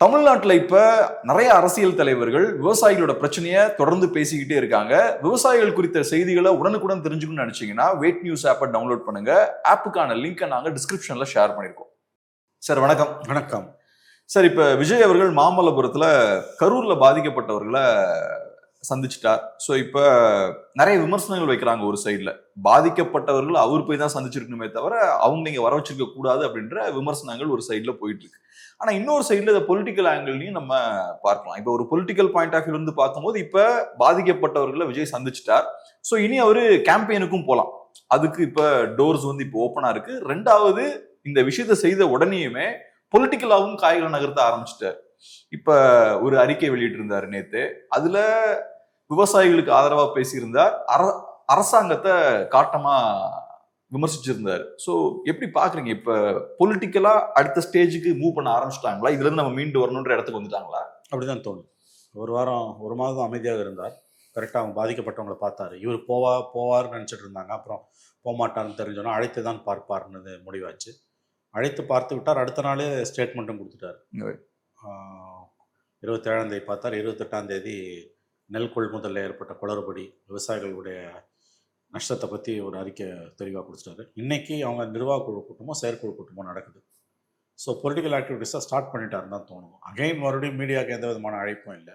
தமிழ்நாட்டில் இப்ப நிறைய அரசியல் தலைவர்கள் விவசாயிகளோட பிரச்சனையை தொடர்ந்து பேசிக்கிட்டே இருக்காங்க. விவசாயிகள் குறித்த செய்திகளை உடனுக்குடன் தெரிஞ்சுக்கணும்னு நினைச்சீங்கன்னா வெயிட் நியூஸ் ஆப்பை டவுன்லோட் பண்ணுங்க. ஆப்புக்கான லிங்கை நாங்க டிஸ்கிரிப்ஷன்ல ஷேர் பண்ணிருக்கோம். சார் வணக்கம். வணக்கம் சார், இப்ப விஜய் அவர்கள் மாமல்லபுரத்துல கரூர்ல பாதிக்கப்பட்டவர்களை சந்திச்சிட்டார். ஸோ இப்ப நிறைய விமர்சனங்கள் வைக்கிறாங்க. ஒரு சைட்ல பாதிக்கப்பட்டவர்கள் அவர் போய் தான் சந்திச்சிருக்கணுமே தவிர அவங்க இங்க வர வச்சிருக்க கூடாது அப்படின்ற விமர்சனங்கள் ஒரு சைட்ல போயிட்டு இருக்கு. ஆனா இன்னொரு சைட்ல இந்த பொலிட்டிக்கல் ஆங்கிள்லையும் நம்ம பார்க்கலாம். இப்ப ஒரு பொலிட்டிக்கல் பாயிண்ட் ஆஃப் வியூ இருந்து பார்க்கும்போது இப்ப பாதிக்கப்பட்டவர்களை விஜய் சந்திச்சிட்டார். ஸோ இனி அவரு கேம்பெயினுக்கும் போலாம். அதுக்கு இப்ப டோர்ஸ் வந்து இப்போ ஓப்பனா இருக்கு. ரெண்டாவது, இந்த விஷயத்த செய்த உடனேயுமே பொலிட்டிக்கலாவும் காய்களை நகர்த்த ஆரம்பிச்சிட்டார். இப்ப ஒரு அறிக்கை வெளியிட்டு இருந்தாரு நேத்து. அதுல விவசாயிகளுக்கு ஆதரவா பேசியிருந்தார், அரசாங்கத்தை காட்டமா விமர்சிச்சிருந்தாரு. ஸோ எப்படி பாக்குறீங்க? இப்ப பொலிட்டிக்கலா அடுத்த ஸ்டேஜுக்கு மூவ் பண்ண ஆரம்பிச்சிட்டாங்களா? இதுல இருந்து நம்ம மீண்டு வரணுன்ற இடத்துக்கு வந்துட்டாங்களா? அப்படிதான் தோணும். ஒரு மாதம் அமைதியாக இருந்தார். கரெக்டாக அவங்க பாதிக்கப்பட்டவங்களை பார்த்தாரு. இவர் போவார்னு நினச்சிட்டு இருந்தாங்க. அப்புறம் போகமாட்டார்னு தெரிஞ்சோன்னா அழைத்து தான் பார்ப்பார்னு முடிவாச்சு. அழைத்து பார்த்து விட்டார். அடுத்த நாளே ஸ்டேட்மெண்ட்டும் கொடுத்துட்டார். 27ஆம் தேதி பார்த்தார். 28ஆம் தேதி நெல் கொள்முதலில் ஏற்பட்ட குளறுபடி, விவசாயிகளுடைய நஷ்டத்தை பற்றி ஒரு அறிக்கை தெளிவாக கொடுத்துட்டாரு. இன்றைக்கி அவங்க நிர்வாக குழு கூட்டமோ செயற்குழு கூட்டமோ நடக்குது. ஸோ பொலிட்டிக்கல் ஆக்டிவிட்டீஸாக ஸ்டார்ட் பண்ணிட்டாருன்னு தான் தோணும். அகைன் மறுபடியும் மீடியாவுக்கு எந்த விதமான அழைப்பும் இல்லை.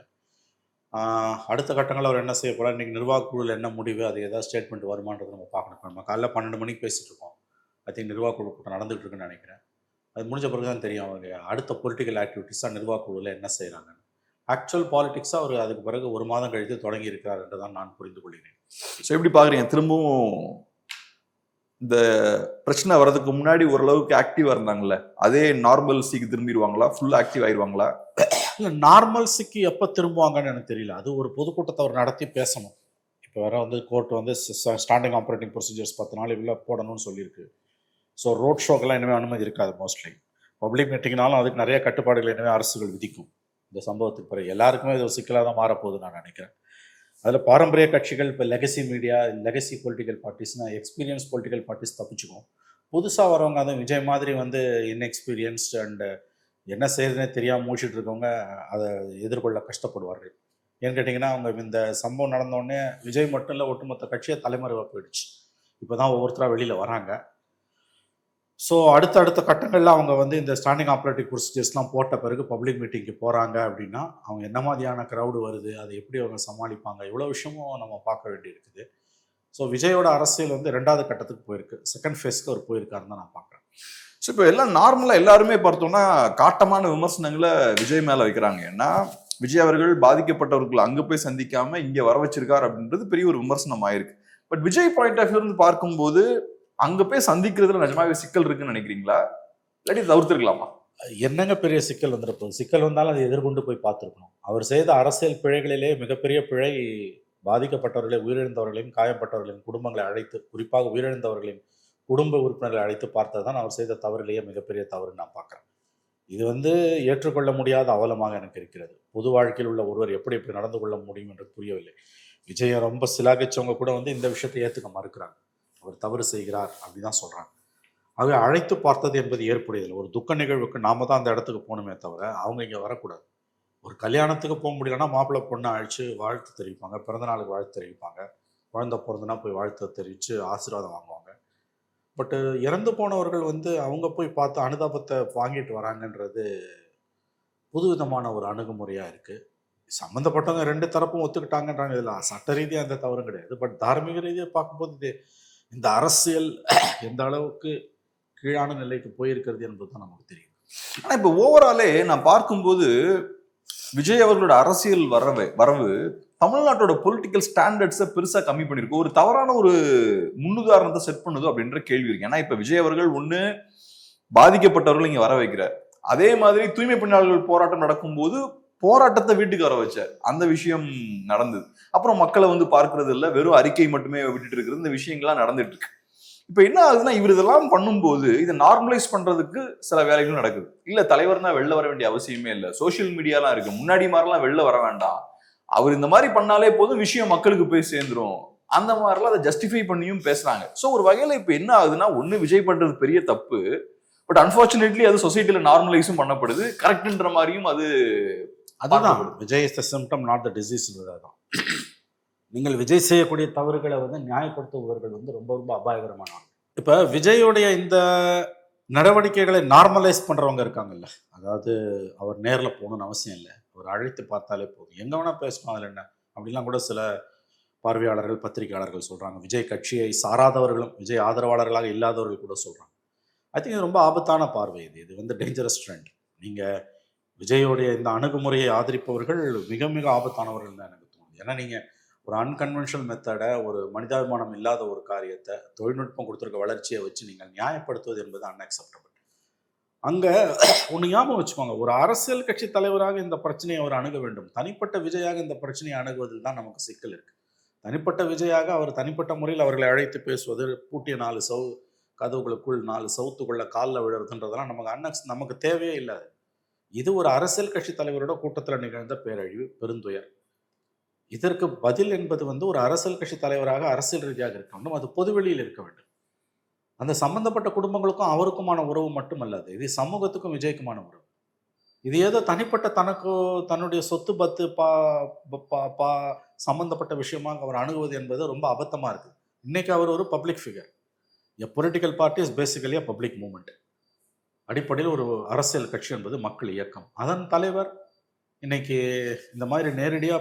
அடுத்த கட்டங்களில் அவர் என்ன செய்ய போகிறார், இன்றைக்கி நிர்வாக குழுவில் என்ன முடிவு, அது ஏதாவது ஸ்டேட்மெண்ட் வருமானது நம்ம பார்க்கணும். நம்ம காலைல 12 மணிக்கு பேசிகிட்டு இருக்கோம். ஐ திங்க் நிர்வாக குழு கூட்டம் நடந்துகிட்டு இருக்குன்னு நினைக்கிறேன். அது முடிஞ்ச பிறகு தான் தெரியும் அவங்க அடுத்த பொலிட்டிக்கல் ஆக்டிவிட்டீஸாக நிர்வாக குழுவில் என்ன செய்கிறாங்கன்னு. ஆக்சுவல் பாலிடிக்ஸாக அவர் அதுக்கு பிறகு ஒரு மாதம் கழித்து தொடங்கி இருக்கிறார் என்று தான் நான் புரிந்து கொள்கிறேன். ஸோ எப்படி பார்க்குறீங்க? திரும்பவும் இந்த பிரச்சனை வர்றதுக்கு முன்னாடி ஓரளவுக்கு ஆக்டிவாக இருந்தாங்கல்ல, அதே நார்மல்சிக்கு திரும்பிடுவாங்களா? Full active ஆயிடுவாங்களா? இல்லை, நார்மல்சிக்கு எப்போ திரும்புவாங்கன்னு எனக்கு தெரியல. அது ஒரு பொதுக்கூட்டத்தை அவர் நடத்தி பேசணும். இப்போ வேற வந்து கோர்ட் வந்து ஸ்டாண்டிங் ஆப்ரேட்டிங் ப்ரொசீஜர்ஸ் 10 நாள் இவ்வளோ போடணும்னு சொல்லியிருக்கு. ஸோ ரோட் ஷோக்கெல்லாம் இனிமேல் அனுமதி இருக்காது. மோஸ்ட்லி பப்ளிக் மீட்டிங்னாலும் அதுக்கு நிறைய கட்டுப்பாடுகள் இனிமேல் அரசுகள் விதிக்கும். இந்த சம்பவத்துக்கு பிறகு எல்லாருக்குமே இது ஒரு சிக்கலாக தான் மாறப்போகுது நான் நினைக்கிறேன். அதில் பாரம்பரிய கட்சிகள், இப்போ லெகசி மீடியா, லெகசி பொலிட்டிக்கல் பார்ட்டிஸ்னால் எக்ஸ்பீரியன்ஸ் பொலிட்டிக்கல் பார்ட்டிஸ் தப்பிச்சுக்கும். புதுசாக வரவங்க அதுவும் விஜய் மாதிரி வந்து இன்எக்ஸ்பீரியன்ஸ்டு அண்டு என்ன செய்யறதுனே தெரியாமல் மூழ்கிட்டு இருக்கவங்க அதை எதிர்கொள்ள கஷ்டப்படுவார்கள். ஏன்னு கேட்டிங்கன்னா, அவங்க இந்த சம்பவம் நடந்தோடனே விஜய் மட்டும் இல்லை, ஒட்டுமொத்த கட்சியை தலைமறைவாக போயிடுச்சு. இப்போ தான் ஒவ்வொருத்தராக வெளியில் வராங்க. ஸோ அடுத்த கட்டங்களில் அவங்க வந்து இந்த ஸ்டாண்டிங் ஆப்ரேட்டிவ் ப்ரொசீஜர்ஸ்லாம் போட்ட பிறகு பப்ளிக் மீட்டிங்க்கு போகிறாங்க அப்படின்னா அவங்க என்ன மாதிரியான க்ரௌடு வருது, அதை எப்படி அவங்க சமாளிப்பாங்க, இவ்வளோ விஷயமும் நம்ம பார்க்க வேண்டியிருக்குது. ஸோ விஜயோட அரசியல் வந்து 2வது கட்டத்துக்கு போயிருக்கு. செகண்ட் ஃபேஸ்க்கு அவர் போயிருக்காருன்னு தான் நான் பார்க்குறேன். ஸோ இப்போ எல்லாம் நார்மலாக எல்லாருமே பார்த்தோம்னா காட்டமான விமர்சனங்களை விஜய் மேலே வைக்கிறாங்க. ஏன்னா விஜய் அவர்கள் பாதிக்கப்பட்டவர்கள் அங்கே போய் சந்திக்காமல் இங்கே வர வச்சிருக்காரு அப்படின்றது பெரிய ஒரு விமர்சனம் ஆயிருக்கு. But Vijay point of view இருந்து பார்க்கும்போது அங்க போய் சந்திக்கிறதுல நிஜமாவே சிக்கல் இருக்குன்னு நினைக்கிறீங்களா? இல்லாட்டி தவிர்த்திருக்கலாமா? என்னங்க பெரிய சிக்கல் வந்துருப்போம். சிக்கல் வந்தாலும் அதை எதிர்கொண்டு போய் பார்த்துருக்கணும். அவர் செய்த அரசியல் பிழைகளிலே மிகப்பெரிய பிழை பாதிக்கப்பட்டவர்களே, உயிரிழந்தவர்களையும் காயப்பட்டவர்களின் குடும்பங்களை அழைத்து, குறிப்பாக உயிரிழந்தவர்களின் குடும்ப உறுப்பினர்களை அழைத்து பார்த்தது தான் அவர் செய்த தவறிலேயே மிகப்பெரிய தவறுன்னு நான் பார்க்குறேன். இது வந்து ஏற்றுக்கொள்ள முடியாத அவலமாக எனக்கு இருக்கிறது. பொது வாழ்க்கையில் உள்ள ஒருவர் எப்படி நடந்து கொள்ள முடியும் என்று புரியவில்லை. விஜயை ரொம்ப சிலாகிச்சவங்க கூட வந்து இந்த விஷயத்தை ஏற்றுக்க மறுக்கிறாங்க. அவர் தவறு செய்கிறார் அப்படிதான் சொல்றாங்க. ஆகவே அழைத்து பார்த்தது என்பது ஏற்புடையதில்லை. ஒரு துக்க நிகழ்வுக்கு நாம தான் அந்த இடத்துக்கு போகணுமே தவிர அவங்க இங்கே வரக்கூடாது. ஒரு கல்யாணத்துக்கு போக முடியலன்னா மாப்பிள்ளை பொண்ணை அழைச்சு வாழ்த்து தெரிவிப்பாங்க, பிறந்த நாளுக்கு வாழ்த்து தெரிவிப்பாங்க, குழந்தை பிறந்தனா போய் வாழ்த்து தெரிவித்து ஆசீர்வாதம் வாங்குவாங்க. பட்டு இறந்து போனவர்கள் வந்து அவங்க போய் பார்த்து அனுதாபத்தை வாங்கிட்டு வராங்கன்றது புதுவிதமான ஒரு அணுகுமுறையாக இருக்குது. சம்மந்தப்பட்டவங்க 2 தரப்பும் ஒத்துக்கிட்டாங்கன்றாங்க. இதில் சட்ட ரீதியாக எந்த தவறும் கிடையாது. பட் தார்மீக ரீதியாக பார்க்கும்போது இந்த அரசியல் எந்த அளவுக்கு கீழான நிலைக்கு போயிருக்கிறது என்பது தான் நமக்கு தெரியும். ஆனா இப்ப ஓவராலே நான் பார்க்கும்போது விஜய் அவர்களோட அரசியல் வரவு தமிழ்நாட்டோட பொலிட்டிக்கல் ஸ்டாண்டர்ட்ஸை பெருசா கம்மி பண்ணிருக்கு. ஒரு தவறான ஒரு முன்னுதாரணத்தை செட் பண்ணுதோ அப்படின்ற கேள்வி இருக்கு. ஏன்னா இப்ப விஜய் அவர்கள் ஒண்ணு பாதிக்கப்பட்டவர்கள் இங்க வர வைக்கிறார். அதே மாதிரி தூய்மை பணியாளர்கள் போராட்டம் நடக்கும்போது போராட்டத்தை வீட்டுக்கு வர வச்சார். அந்த விஷயம் நடந்தது. அப்புறம் மக்களை வந்து பார்க்கறது இல்லை, வெறும் அறிக்கை மட்டுமே விட்டுட்டு இருக்கிறது. இந்த விஷயங்கள்லாம் நடந்துட்டு இருக்கு. இப்ப என்ன ஆகுதுன்னா, இவர் இதெல்லாம் பண்ணும்போது இதை நார்மலைஸ் பண்றதுக்கு சில வேலைகளும் நடக்குது. இல்ல தலைவர்னா வெளில வர வேண்டிய அவசியமே இல்லை, சோசியல் மீடியாலாம் இருக்கு, முன்னாடி மாதிரிலாம் வெளில வர வேண்டாம், அவர் இந்த மாதிரி பண்ணாலே போதும் விஷயம் மக்களுக்கு போய் சேர்ந்துரும், அந்த மாதிரிலாம் அதை ஜஸ்டிஃபை பண்ணியும் பேசுறாங்க. ஸோ ஒரு வகையில இப்ப என்ன ஆகுதுன்னா, ஒண்ணு விஜய் பண்றது பெரிய தப்பு, பட் அன்பார்ச்சுனேட்லி அது சொசைட்டில நார்மலைஸும் பண்ணப்படுது, கரெக்ட்ன்ற மாதிரியும் அது அதுதான் Vijay is the symptom not the டிசீஸ்ன்றது. அதுதான் நீங்கள் விஜய் செய்யக்கூடிய தவறுகளை வந்து நியாயப்படுத்துபவர்கள் வந்து ரொம்ப ரொம்ப அபாயகரமானவங்க. இப்போ விஜயோடைய இந்த நடவடிக்கைகளை நார்மலைஸ் பண்றவங்க இருக்காங்கல்ல, அதாவது அவர் நேரில் போகணும்னு அவசியம் இல்லை, அவர் அழைத்து பார்த்தாலே போதும், எங்க வேணா பேசணும், அதில் என்ன அப்படிலாம் கூட சில பார்வையாளர்கள் பத்திரிகையாளர்கள் சொல்றாங்க. விஜய் கட்சியை சாராதவர்களும் விஜய் ஆதரவாளர்களாக இல்லாதவர்கள் கூட சொல்றாங்க. ஐ திங்க் இது ரொம்ப ஆபத்தான பார்வை. இது வந்து டேஞ்சரஸ் ட்ரெண்ட். நீங்க விஜயோடைய இந்த அணுகுமுறையை ஆதரிப்பவர்கள் மிக மிக ஆபத்தானவர்கள் தான் எனக்கு தோணுது. ஏன்னா நீங்க ஒரு அன்கன்வென்ஷனல் மெத்தடை, ஒரு மனிதாபிமானம் இல்லாத ஒரு காரியத்தை, தொழில்நுட்பம் கொடுத்துருக்க வளர்ச்சியை வச்சு நீங்கள் நியாயப்படுத்துவது என்பது அன்அக்செப்டபிள். அங்க ஒன்று ஞாபகம் வச்சுக்கோங்க, ஒரு அரசியல் கட்சி தலைவராக இந்த பிரச்சனையை அவர் அணுக வேண்டும். தனிப்பட்ட விஜயாக இந்த பிரச்சனையை அணுகுவதில் தான் நமக்கு சிக்கல் இருக்கு. தனிப்பட்ட விஜயாக அவர் தனிப்பட்ட முறையில் அவர்களை அழைத்து பேசுவது, பூட்டிய 4 கதவுகளுக்குள் 4 சவுத்துக்குள்ள காலில் விழுறதுன்றதெல்லாம் நமக்கு தேவையே இல்லாது. இது ஒரு அரசியல் கட்சி தலைவரோட கூட்டத்தில் நிகழ்ந்த பேரழிவு, பெருந்துயர். இதற்கு பதில் என்பது வந்து ஒரு அரசியல் கட்சி தலைவராக அரசியல் ரீதியாக இருக்க வேண்டும், அது பொதுவெளியில் இருக்க வேண்டும். அந்த சம்பந்தப்பட்ட குடும்பங்களுக்கும் அவருக்குமான உறவு மட்டுமல்லாது, இது சமூகத்துக்கும் விஜய்க்குமான உறவு. இது ஏதோ தனிப்பட்ட தன்னுடைய சொத்து பத்து சம்பந்தப்பட்ட விஷயமாக அவர் அணுகுவது என்பது ரொம்ப அபத்தமா இருக்கு. இன்னைக்கு அவர் ஒரு public figure. A political party is basically a public movement. அடிப்படையில் ஒரு அரசியல் கட்சி என்பது மக்கள் இயக்கம். அதன் தலைவர் இன்னைக்கு இந்த மாதிரி நேரடியாக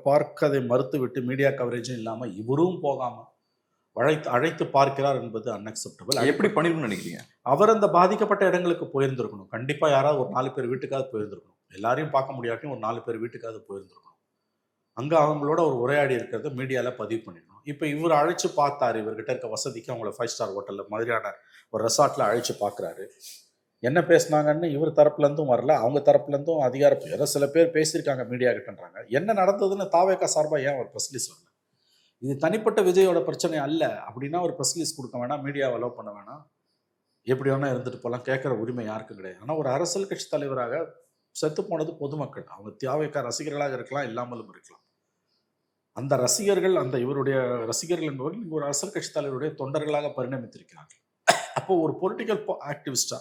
பார்க்கதை மறுத்து விட்டு மீடியா கவரேஜும் இல்லாமல் இவரும் போகாமல் அழைத்து பார்க்கிறார் என்பது அன்அக்செப்டபிள். எப்படி பண்ணிருக்கணும்னு நினைக்கிறீங்க? அவர் அந்த பாதிக்கப்பட்ட இடங்களுக்கு போயிருந்திருக்கணும். கண்டிப்பாக யாராவது ஒரு 4 பேர் வீட்டுக்காவது போயிருந்திருக்கணும். எல்லாரையும் பார்க்க முடியாட்டியும் ஒரு 4 பேர் வீட்டுக்காவது போயிருந்திருக்கணும். அங்கே அவங்களோட ஒரு உரையாடி இருக்கிறத மீடியாவில் பதிவு பண்ணிடணும். இப்போ இவர் அழைச்சி பார்த்தாரு, இவர்கிட்ட இருக்க வசதிக்கு அவங்கள 5 ஸ்டார் ஹோட்டலில் மாதிரியான ஒரு ரெசார்ட்டில் அழைச்சி பார்க்குறாரு. என்ன பேசினாங்கன்னு இவர் தரப்புலேருந்தும் வரல, அவங்க தரப்புலேருந்தும் ஏதோ சில பேர் பேசியிருக்காங்க மீடியா கிட்டன்றாங்க. என்ன நடந்ததுன்னு தாவேகா சார்பாக ஏன் ஒரு ப்ரெஸ் ரிலீஸ் வரல? இது தனிப்பட்ட விஜயோட பிரச்சனை அல்ல அப்படின்னா ஒரு ப்ரெஸ் ரிலீஸ் கொடுக்க வேணாம், மீடியாவை அலோவ் பண்ண வேணாம், எப்படி வேணா இருந்துட்டு போகலாம், கேட்குற உரிமை யாருக்கும் கிடையாது. ஆனால் ஒரு அரசியல் கட்சி தலைவராக செத்து போனது பொதுமக்கள். அவங்க தாவேகா ரசிகர்களாக இருக்கலாம், இல்லாமலும் இருக்கலாம். அந்த ரசிகர்கள், அந்த இவருடைய ரசிகர்கள் என்பவர்கள் இங்கே ஒரு அரசியல் கட்சி தலைவருடைய தொண்டர்களாக பரிணமித்திருக்கிறார்கள். அப்போ ஒரு பொலிட்டிக்கல் ஆக்டிவிஸ்டா,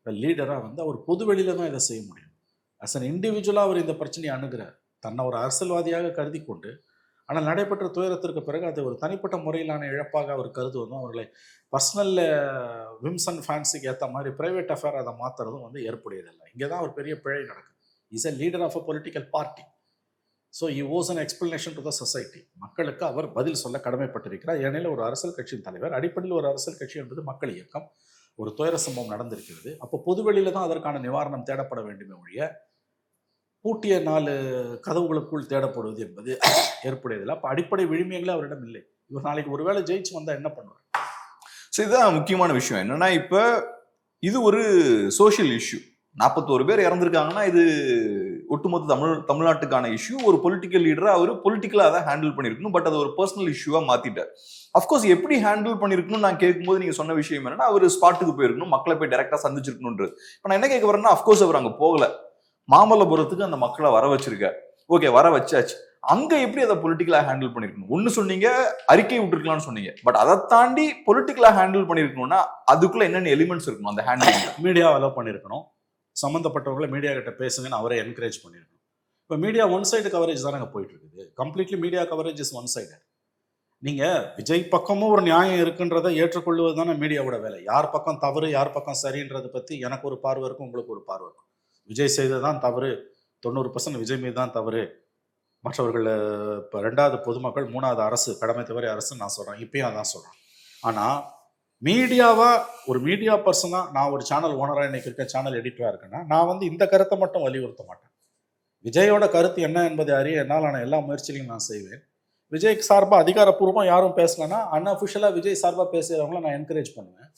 லீடராக வந்து அவர் பொது வெளியில தான் இதை செய்ய முடியும். அஸ் அன் இண்டிவிஜுவலாக அவர் இந்த பிரச்சனையை அணுகிறார், தன்னை ஒரு அரசியல்வாதியாக கருதி கொண்டு. ஆனால் நடைபெற்ற துயரத்திற்கு பிறகு அது ஒரு தனிப்பட்ட முறையிலான இழப்பாக அவர் கருதுவதும், அவர்களை பர்சனல் விம்ஸ் அண்ட் ஃபேன்ஸுக்கு ஏற்ற மாதிரி பிரைவேட் அஃபேர் அதை மாற்றுறதும் வந்து ஏற்புடையதில்லை. இங்கே தான் ஒரு பெரிய பிழை நடக்குது. Is a leader of a political party. So he was an explanation to the society. மக்களுக்கு அவர் பதில் சொல்ல கடமைப்பட்டிருக்கிறார். ஏனெனில் ஒரு அரசியல் கட்சியின் தலைவர், அடிப்படையில் ஒரு அரசியல் கட்சி என்பது மக்கள் இயக்கம். ஒரு துயர சம்பவம் நடந்திருக்கிறது. அப்போ பொதுவெளியில தான் அதற்கான நிவாரணம் தேடப்பட வேண்டுமே ஒழிய பூட்டிய 4 கதவுகளுக்குள் தேடப்படுவது என்பது ஏற்புடையதில்லை. அப்போ அடிப்படை விழுமியங்களே அவரிடம் இல்லை. இவர் நாளைக்கு ஒருவேளை ஜெயிச்சு வந்தா என்ன பண்ணுவார்? ஸோ இதுதான் முக்கியமான விஷயம். என்னன்னா, இப்போ இது ஒரு சோஷியல் இஷ்யூ. 41 பேர் இறந்துருக்காங்கன்னா இது ஒட்டுமொத்த தமிழ்நாட்டுக்கான இஷ்யூ. ஒரு பொலிட்டிக்கல் லீடரா அவர் பொலிட்டிக்கலா அதை ஹேண்டில் பண்ணியிருக்கணும். பட் அது ஒரு பர்சனல் இஷ்யூவா மாத்திட்டார். அஃப்கோர்ஸ் எப்படி ஹேண்டில் பண்ணிருக்கணும்னு நான் கேட்கும்போது நீங்க சொன்ன விஷயம் என்னன்னா, அவர் ஸ்பாட்டுக்கு போயிருக்கணும், மக்களை போய் டைரக்டா சந்திச்சிருக்கணும்ன்றது. இப்போ நான் என்ன கேட்க வரேன்னா, அஃப்கோர்ஸ் அவர் அங்க போகல, மாமல்லபுரத்துக்கு அந்த மக்களை வர வச்சிருக்காரு. ஓகே, வர வச்சாச்சு. அங்க எப்படி அதை பொலிட்டிக்கலா ஹேண்டில் பண்ணிருக்கணும்? ஒன்னு சொன்னீங்க, அறிக்கை விட்டுருக்கலாம்னு சொன்னீங்க. பட் அதை தாண்டி பொலிட்டிக்கலா ஹேண்டில் பண்ணிருக்கணும்னா அதுக்குள்ள என்னென்ன எலிமெண்ட்ஸ் இருக்கணும்? அந்த ஹேண்டில் மீடியா அலோவ் பண்ணிருக்கணும், சம்மந்தப்பட்டவங்களை மீடியா கிட்ட பேசுங்கன்னு அவரை என்கரேஜ் பண்ணிருக்கணும். இப்போ மீடியா ஒன் சைடு கவரேஜ் தானே அங்கே போயிட்டு இருக்குது. Completely media coverage is one side. நீங்க விஜய் பக்கமும் ஒரு நியாயம் இருக்குன்றதை ஏற்றுக்கொள்வது தானே மீடியாவோட வேலை. யார் பக்கம் தவறு, யார் பக்கம் சரின்றதை பத்தி எனக்கு ஒரு பார்வை இருக்கும், உங்களுக்கு ஒரு பார்வை இருக்கும். விஜய் செய்ததான் தவறு, 90% விஜய் மீது தான் தவறு, மற்றவர்கள் இப்போ 2வது பொதுமக்கள், 3வது அரசு, கடமை தவறி அரசு நான் சொல்றேன், இப்பயும் அதான் சொல்றேன். ஆனா மீடியாவா, ஒரு மீடியா பர்சனா, நான் ஒரு சேனல் ஓனராக இன்னைக்கு இருக்க, சேனல் எடிட்டரா இருக்கேன்னா, நான் வந்து இந்த கருத்தை மட்டும் வலியுறுத்த மாட்டேன். விஜயோட கருத்து என்ன என்பதை அறிய என்னால் நான் எல்லா முயற்சிகளையும் நான் செய்வேன். விஜய்க்கு சார்பாக அதிகாரப்பூர்வமாக யாரும் பேசலன்னா அன்அஃபிஷியலாக விஜய் சார்பாக பேசுகிறவங்கள நான் என்கரேஜ் பண்ணுவேன்.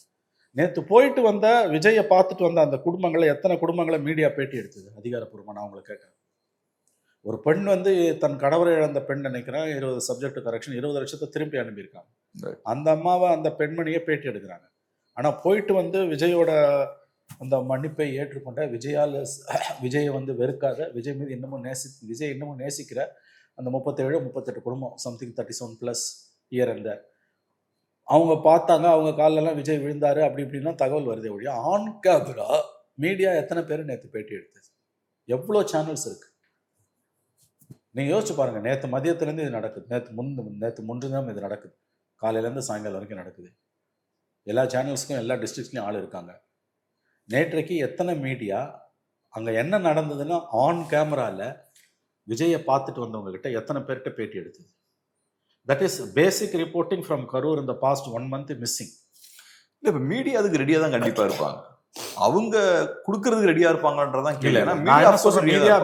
நேற்று போயிட்டு வந்த விஜயை பார்த்துட்டு வந்த அந்த குடும்பங்களை, எத்தனை குடும்பங்களை மீடியா பேட்டி எடுத்தது அதிகாரப்பூர்வமாக? நான் உங்களை கேட்குறேன். ஒரு பெண் வந்து தன் கணவரை இழந்த பெண் நினைக்கிறேன், 20 சப்ஜெக்ட் கரெக்ஷன், 20 லட்சத்தை திருப்பி அனுப்பியிருக்காங்க. அந்த அம்மாவை, அந்த பெண்மணியை பேட்டி எடுக்கிறாங்க. ஆனால் போயிட்டு வந்து விஜயோட அந்த மன்னிப்பை ஏற்றுக்கொண்ட, விஜயை வந்து வெறுக்காத, விஜய் மீது விஜய் இன்னமும் நேசிக்கிற அந்த 37-38 குடும்பம், சம்திங் 37+ இயர் அந்த அவங்க பார்த்தாங்க, அவங்க காலெல்லாம் விஜய் விழுந்தாரு அப்படி இப்படின்னா தகவல் வருதே ஒழிய ஆன் கேமரா மீடியா எத்தனை பேர் நேற்று பேட்டி எடுத்தது? எவ்வளோ சேனல்ஸ் இருக்கு நீங்கள் யோசிச்சு பாருங்க. நேற்று மதியத்துலேருந்து இது நடக்குது, நேற்று முன்தினம் இது நடக்குது, காலையிலேருந்து சாயங்காலம் வரைக்கும் நடக்குது. எல்லா சேனல்ஸ்க்கும் எல்லா டிஸ்ட்ரிக்ட்ஸ்லையும் ஆள் இருக்காங்க. நேற்றைக்கு எத்தனை மீடியா அங்கே என்ன நடந்ததுன்னா ஆன் கேமராவில் விஜயை பார்த்துட்டு வந்தவங்க கிட்ட எத்தனை பேர்கிட்ட பேட்டி எடுத்தது? That is basic reporting from Karur இந்த பாஸ்ட் 1 month மிஸ்ஸிங். இல்லை இப்போ மீடியா அதுக்கு ரெடியாக தான் கண்டிப்பாக இருப்பாங்க. அவங்க கொடுக்கறதுக்கு ரெடியா இருப்பாங்கன்றதான் கேள்வி.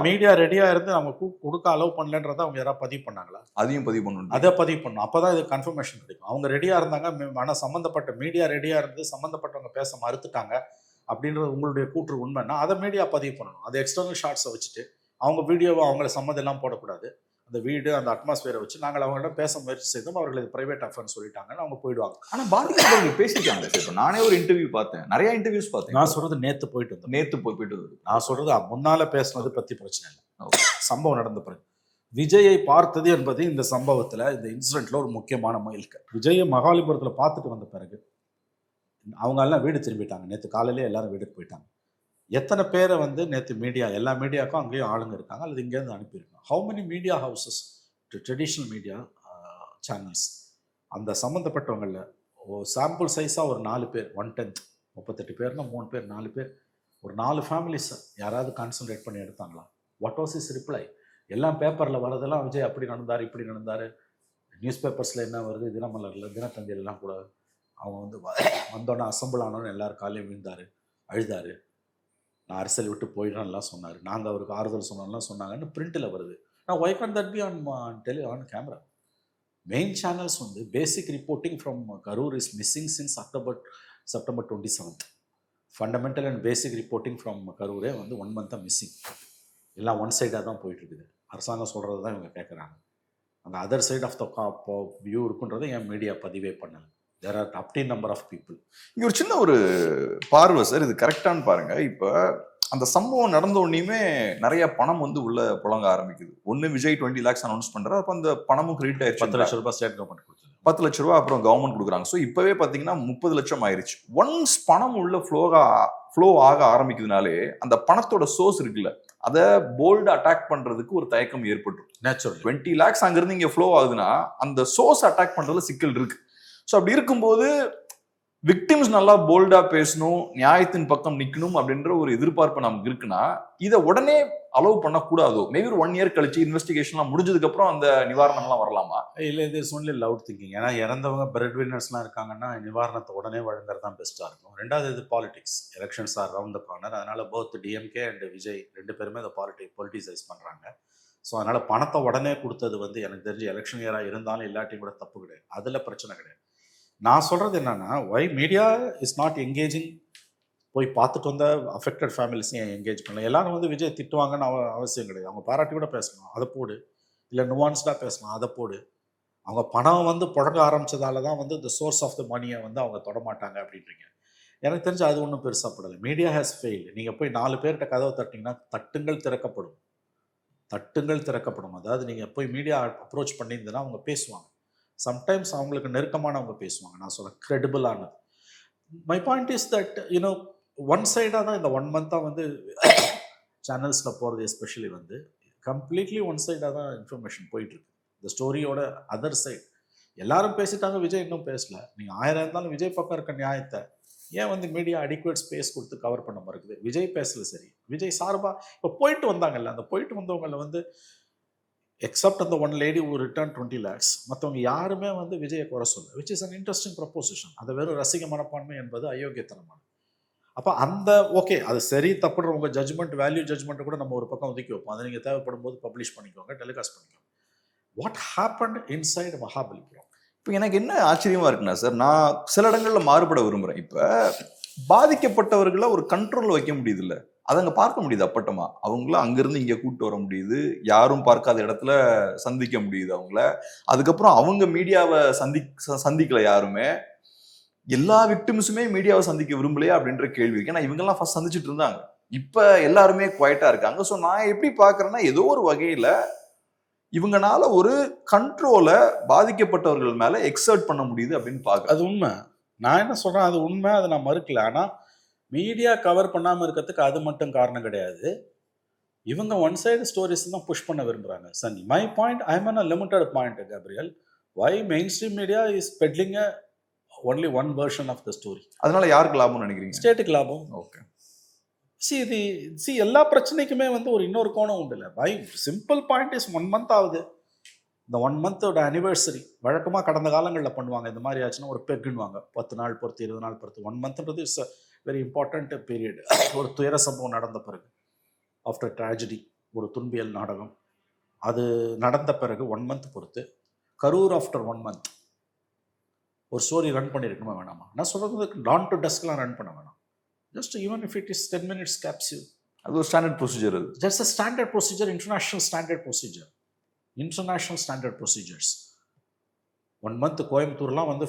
மீடியா ரெடியா இருந்து அவங்க கொடுக்க அலோவ் பண்ணலன்றத அவங்க யாராவது பதிவு பண்ணாங்களா? அதையும் பதிவு பண்ணணும். அதை பதிவு பண்ணணும். அப்பதான் இது கன்ஃபர்மேஷன் கிடைக்கும். அவங்க ரெடியா இருந்தாங்க, ஆனால் சம்பந்தப்பட்ட மீடியா ரெடியா இருந்து சம்பந்தப்பட்டவங்க பேச மறுத்துட்டாங்க அப்படின்றது உங்களுடைய கூற்று உண்மைன்னா அதை மீடியா பதிவு பண்ணணும். அதை எக்ஸ்டர்னல் ஷார்ட்ஸை வச்சுட்டு அவங்க வீடியோவை அவங்கள சம்மந்தம் எல்லாம் போடக்கூடாது. அந்த வீடு அந்த அட்மாஸ்பியரை வச்சு நாங்கள் அவங்கள்ட்ட பேச முயற்சி செய்தோம், அவர்களுக்கு பிரைவேட் அஃபேர்ஸ் சொல்லிட்டாங்கன்னு அவங்க போயிடுவாங்க. ஆனால் பாதிக்கப்பட்டவங்க பேசிட்டாங்க. இப்போ நானே ஒரு இன்டர்வியூ பார்த்தேன், நிறைய இன்டர்வியூஸ் பார்த்தேன். நான் சொல்றது நேற்று போயிட்டு வந்தேன். நேற்று போயிட்டு வந்து நான் சொல்றது முன்னால பேசுனது பத்தி பிரச்சனை இல்லை. சம்பவம் நடந்த பிறகு விஜயை பார்த்தது என்பது இந்த சம்பவத்துல இந்த இன்சிடென்ட்ல ஒரு முக்கியமான மைல்கல். விஜயை மகாலிபுரத்துல பார்த்துட்டு வந்த பிறகு அவங்க எல்லாம் வீடு திரும்பிட்டாங்க. நேற்று காலையிலே எல்லாரும் வீட்டுக்கு போயிட்டாங்க. எத்தனை பேரை வந்து நேற்று மீடியா எல்லா மீடியாவுக்கும் அங்கேயும் ஆளுங்க இருக்காங்க அல்லது இங்கேருந்து அனுப்பியிருக்காங்க. How many media houses traditional media channels அந்த சம்மந்தப்பட்டவங்களில் சாம்பிள் சைஸாக ஒரு 4 பேர் 1/10 38 பேர்னா 3 பேர் 4 பேர் ஒரு 4 ஃபேமிலிஸ் யாராவது கான்சன்ட்ரேட் பண்ணி எடுத்தாங்களா? What was is reply? எல்லாம் பேப்பரில் வரதெல்லாம் விஜய் அப்படி நடந்தார் இப்படி நடந்தார். நியூஸ் பேப்பர்ஸில் என்ன வருது, தினமலரில் தினத்தந்தியிலலாம் கூட அவங்க வந்து வந்தோடனே அசம்பிள் ஆனோன்னு எல்லாரும் காலையும் விழுந்தார், அழுதார், நான் அரசியல் விட்டு போயிடலாம் சொன்னார், நாங்கள் அவருக்கு ஆறுதல் சொன்னோம்லாம் சொன்னாங்கன்னு பிரிண்டில் வருது. நான் why can that be on camera? Main channels வந்து basic reporting from Karur is missing since September 27th. Fundamental and basic reporting from கரூரே வந்து 1 month மிஸ்ஸிங். எல்லாம் ஒன் சைடாக தான் போயிட்டுருக்குது. அரசாங்கம் சொல்கிறது தான் இவங்க கேட்குறாங்க. அந்த other side of the view இருக்குன்றதை என் மீடியா பதிவே பண்ணலை. There are up to number of people. இங்கே ஒரு சின்ன ஒரு பார்வை சார், இது கரெக்டானு பாருங்க. இப்போ அந்த சம்பவம் நடந்த உடனேயுமே நிறைய பணம் வந்து உள்ள புழங்க ஆரம்பிக்குது. ஒன்று விஜய் 20 lakhs அனௌன்ஸ் பண்றாரு, அப்போ அந்த பணமும் கிரெடிட் ஆயிடுச்சு. 10 லட்ச ரூபாய் ஸ்டேட் கவர்மெண்ட் கொடுத்தது, 10 லட்ச ரூபாய் அப்புறம் கவர்மெண்ட் கொடுக்குறாங்க. ஸோ இப்போவே பார்த்தீங்கன்னா 30 லட்சம் ஆயிருச்சு. ஒன்ஸ் பணம் உள்ள ஃப்ளோ ஆக ஆரம்பிக்குதுனாலே அந்த பணத்தோட சோர்ஸ் இருக்குல்ல, அதை போல்டு அட்டாக் பண்றதுக்கு ஒரு தயக்கம் ஏற்பட்டுரும். நேச்சுரல் 20 lakhs அங்கிருந்து இங்கே ஃப்ளோ ஆகுதுன்னா அந்த சோர்ஸ் அட்டாக் பண்றதுல சிக்கல் இருக்கு. ஸோ அப்படி இருக்கும்போது விக்டிம்ஸ் நல்லா போல்டா பேசணும், நியாயத்தின் பக்கம் நிற்கணும் அப்படின்ற ஒரு எதிர்பார்ப்பு நமக்கு இருக்குன்னா இதை உடனே அலோவ் பண்ணக்கூடாதோ? மேபி ஒரு 1 year கழிச்சு இன்வெஸ்டிகேஷன்லாம் முடிஞ்சதுக்கு அப்புறம் அந்த நிவாரணம்லாம் வரலாமா? இல்லை, இது ஒன்லி லவுட் திங்கிங். ஏன்னா இறந்தவங்க பிரெட் வின்னர்ஸ்லாம் இருக்காங்கன்னா நிவாரணத்தை உடனே வழங்குறது தான் பெஸ்ட்டாக இருக்கும். ரெண்டாவது இது politics, elections R round the corner. அதனால போத் டிஎம்கே அண்ட் விஜய் 2 பேருமே அதை பொலிட்டிசைஸ் பண்ணுறாங்க. ஸோ அதனால பணத்தை உடனே கொடுத்தது வந்து எனக்கு தெரிஞ்சு எலெக்ஷன் இயராக இருந்தாலும் இல்லாட்டியும் கூட தப்பு கிடையாது, அதில் பிரச்சனை கிடையாது. நான் சொல்கிறது என்னன்னா, why media is not engaging. போய் பார்த்துட்டு வந்த அஃபெக்டட் ஃபேமிலிஸையும் என்கேஜ் பண்ணலாம். எல்லாரும் வந்து விஜய் திட்டுவாங்கன்னு அவசியம் கிடையாது. அவங்க பாராட்டி கூட பேசலாம், அதை போடு. இல்லை நுவான்ஸ்டாக பேசலாம், அதை போடு. அவங்க பணம் வந்து புழங்க ஆரம்பித்ததால தான் வந்து இந்த சோர்ஸ் ஆஃப் த மணியை வந்து அவங்க தொடமாட்டாங்க அப்படின்றீங்க. எனக்கு தெரிஞ்சு அது ஒன்றும் பெருசாக படலை. Media has fail. நீங்கள் போய் 4 பேர்கிட்ட கதவை தட்டிங்கன்னா தட்டுங்கள் திறக்கப்படும். அதாவது நீங்கள் போய் மீடியா அப்ரோச் பண்ணியிருந்தீங்கன்னா அவங்க பேசுவாங்க. சம்டைம்ஸ் அவங்களுக்கு நெருக்கமானவங்க பேசுவாங்க. நான் சொல்ல கிரெடிபிளானது. My point is that you know one சைடாக தான் இந்த 1 month வந்து சேனல்ஸில் போகிறது. எஸ்பெஷலி வந்து கம்ப்ளீட்லி ஒன் சைடாக தான் இன்ஃபர்மேஷன் போயிட்டுருக்கு. இந்த ஸ்டோரியோட அதர் சைட் எல்லாரும் பேசிட்டாங்க, விஜய் இன்னும் பேசல. நீங்கள் 1000 இருந்தாலும் விஜய் பக்கம் இருக்க நியாயத்தை ஏன் வந்து மீடியா அடிக்குவேட் ஸ்பேஸ் கொடுத்து கவர் பண்ண மறுக்குது? விஜய் பேசல, சரி. விஜய் சார்பாக இப்போ போயிட்டு வந்தாங்கல்ல, அந்த போயிட்டு வந்தவங்களை வந்து எக்ஸப்ட் அந்த 1 lady who returned 20 lakhs, மற்றவங்க யாருமே வந்து விஜயை குறை சொல்ல, which is an interesting proposition. அதை வெறும் ரசிக மனப்பான்மை என்பது அயோக்கியத்தனமான. அப்போ அந்த ஓகே, அது சரி தப்புன்ற உங்கள் ஜட்ஜ்மெண்ட், வேல்யூ ஜட்ஜ்மெண்ட்டை கூட நம்ம ஒரு பக்கம் ஒதுக்கி வைப்போம். அதை நீங்கள் தேவைப்படும் போது பப்ளிஷ் பண்ணிக்கோங்க, டெலிகாஸ்ட் பண்ணிக்கோங்க. What happened inside Mahabalipuram? இப்போ எனக்கு என்ன ஆச்சரியமா இருக்குன்னா சார், நான் சில இடங்களில் மாறுபட விரும்புகிறேன். இப்போ பாதிக்கப்பட்டவர்களை ஒரு கண்ட்ரோலில் வைக்க முடியுது இல்லை, அதை அங்கே பார்க்க முடியுது அப்பட்டமா. அவங்கள அங்கேருந்து இங்கே கூப்பிட்டு வர முடியுது, யாரும் பார்க்காத இடத்துல சந்திக்க முடியுது அவங்கள. அதுக்கப்புறம் அவங்க மீடியாவை சந்திக்கல யாருமே. எல்லா விக்டிம்ஸுமே மீடியாவை சந்திக்க விரும்பலையா அப்படின்ற கேள்வி இருக்கு. ஏன்னா இவங்கெல்லாம் ஃபர்ஸ்ட் சந்திச்சுட்டு இருந்தாங்க, இப்போ எல்லாருமே குவைட்டா இருக்காங்க. ஸோ நான் எப்படி பார்க்குறேன்னா, ஏதோ ஒரு வகையில் இவங்கனால ஒரு கண்ட்ரோலை பாதிக்கப்பட்டவர்கள் மேல எக்ஸர்ட் பண்ண முடியுது அப்படின்னு பாக்க. அது உண்மை. நான் என்ன சொல்றேன், அது உண்மை, அதை நான் மறுக்கல. ஆனா மீடியா கவர் பண்ணாம இருக்கிறதுக்கு அது மட்டும் காரணம் கிடையாது. இவங்க ஒன் சைடு ஸ்டோரிஸ் தான் புஷ் பண்ண விரும்புறாங்க. Sun my point, I am a limited point, Gabriel. Why mainstream media is peddling only one version of the story? அதனால யாருக்கு லாபம்னு நினைக்கிறீங்க? ஸ்டேட்டுக்கு லாபம். ஓகே. எல்லா பிரச்சனைக்குமே வந்து ஒரு இன்னொரு கோணம் உண்டு இல்லை. By simple point is 1 month ஆகுது. இந்த 1 monthோட அனிவர்சரி வழக்கமாக கடந்த காலங்களில் பண்ணுவாங்க. இந்த மாதிரி ஆச்சுன்னா ஒரு பெக்குன்னுவாங்க, 10 நாள் பொறுத்து, 20 நாள் பொறுத்து. 1 monthன்றது is a very important period. ஒரு துயர சம்பவம் நடந்த பிறகு, ஆஃப்டர் ட்ராஜடி, ஒரு துன்பியல் நாடகம் அது நடந்த பிறகு 1 month பொறுத்து, கரூர் ஆஃப்டர் 1 month ஒரு ஸ்டோரி ரன் பண்ணியிருக்கணுமா வேணாமா? நான் சொல்கிறது டான் டு டஸ்க்லாம் ரன் பண்ண வேணாம். Just even if it is 10 minutes capsule. அது ஒரு ஸ்டாண்டர்ட் ப்ரொசீஜர். அது that's a standard procedure, international standard procedure. International standard procedures. 1 month கோயம்புத்தூர்லாம் வந்து